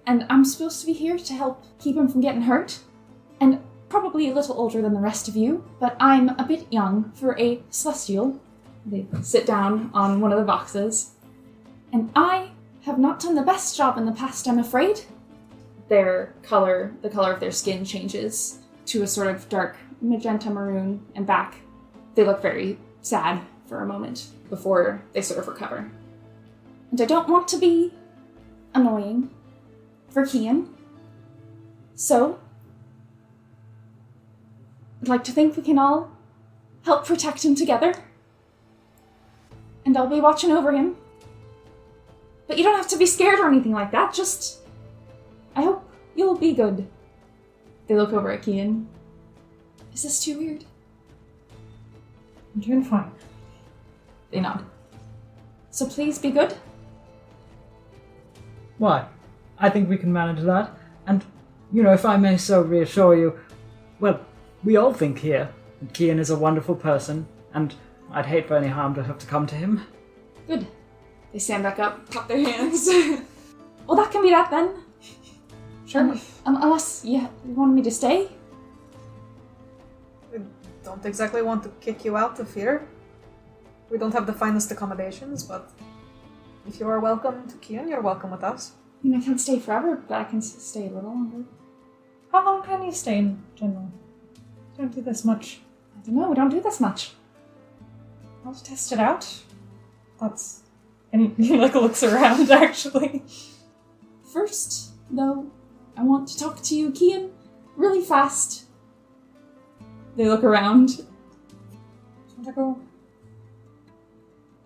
And I'm supposed to be here to help keep him from getting hurt. And probably a little older than the rest of you, but I'm a bit young for a celestial. They sit down on one of the boxes. And I have not done the best job in the past, I'm afraid. The color of their skin changes to a sort of dark magenta maroon, and back they look very sad for a moment before they sort of recover. And I don't want to be annoying for Kian. So, I'd like to think we can all help protect him together. And I'll be watching over him. But you don't have to be scared or anything like that, just... I hope you'll be good. They look over at Kian. Is this too weird? I'm doing fine. They nod. So please be good. Why? I think we can manage that. And, if I may so reassure you, well, we all think here that Kian is a wonderful person, and I'd hate for any harm to have to come to him. Good. They stand back up, clap their hands. Well, that can be that then. Sure. Unless you want me to stay. We don't exactly want to kick you out of here. We don't have the finest accommodations, but if you are welcome to Kian, you're welcome with us. I mean, I can't stay forever, but I can stay a little longer. How long can you stay in general? Don't do this much. I don't know, we don't do this much. I'll test it out. And he looks around actually. First, though, I want to talk to you, Kian, really fast. They look around. Do you want to go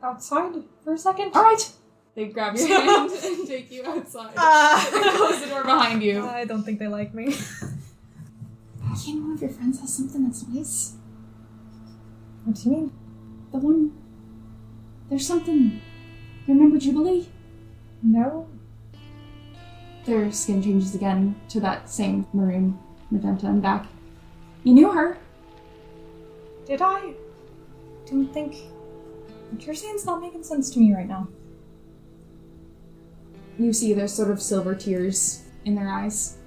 outside for a second? Alright! They grab your hand and take you outside. And close the door behind you. I don't think they like me. Kian, one of your friends has something that's nice. What do you mean? The one... There's something... You remember Jubilee? No. Their skin changes again to that same maroon, magenta, and back. You knew her. Did I? Don't think... What you're saying's not making sense to me right now. You see there's sort of silver tears in their eyes.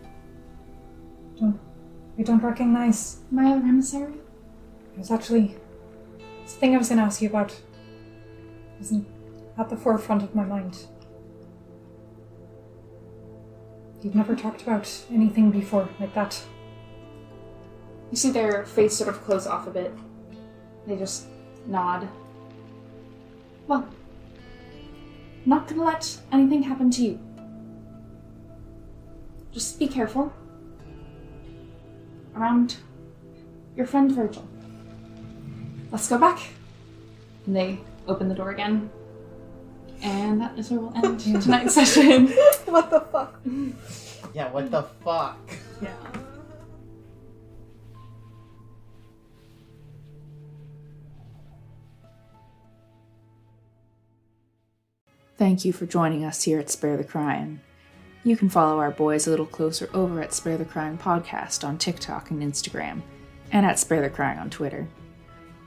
I don't recognize. My other emissary? It was actually... It's the thing I was going to ask you about. It wasn't at the forefront of my mind. You've never talked about anything before like that. You see their face sort of close off a bit. They just nod. Well, not gonna let anything happen to you. Just be careful. Around your friend Virgil. Let's go back. And they open the door again. And that is where we'll end tonight's session. What the fuck? Yeah, what the fuck? Yeah. Thank you for joining us here at Spare the Crying. You can follow our boys a little closer over at Spare the Crying Podcast on TikTok and Instagram, and at Spare the Crying on Twitter.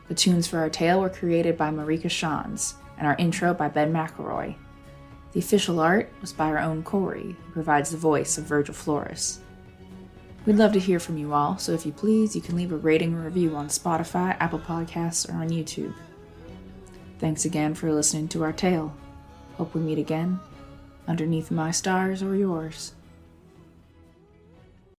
The tunes for our tale were created by Marika Shans, and our intro by Ben McElroy. The official art was by our own Corey, who provides the voice of Virgil Flores. We'd love to hear from you all, so if you please, you can leave a rating or review on Spotify, Apple Podcasts, or on YouTube. Thanks again for listening to our tale. Hope we meet again, underneath my stars or yours.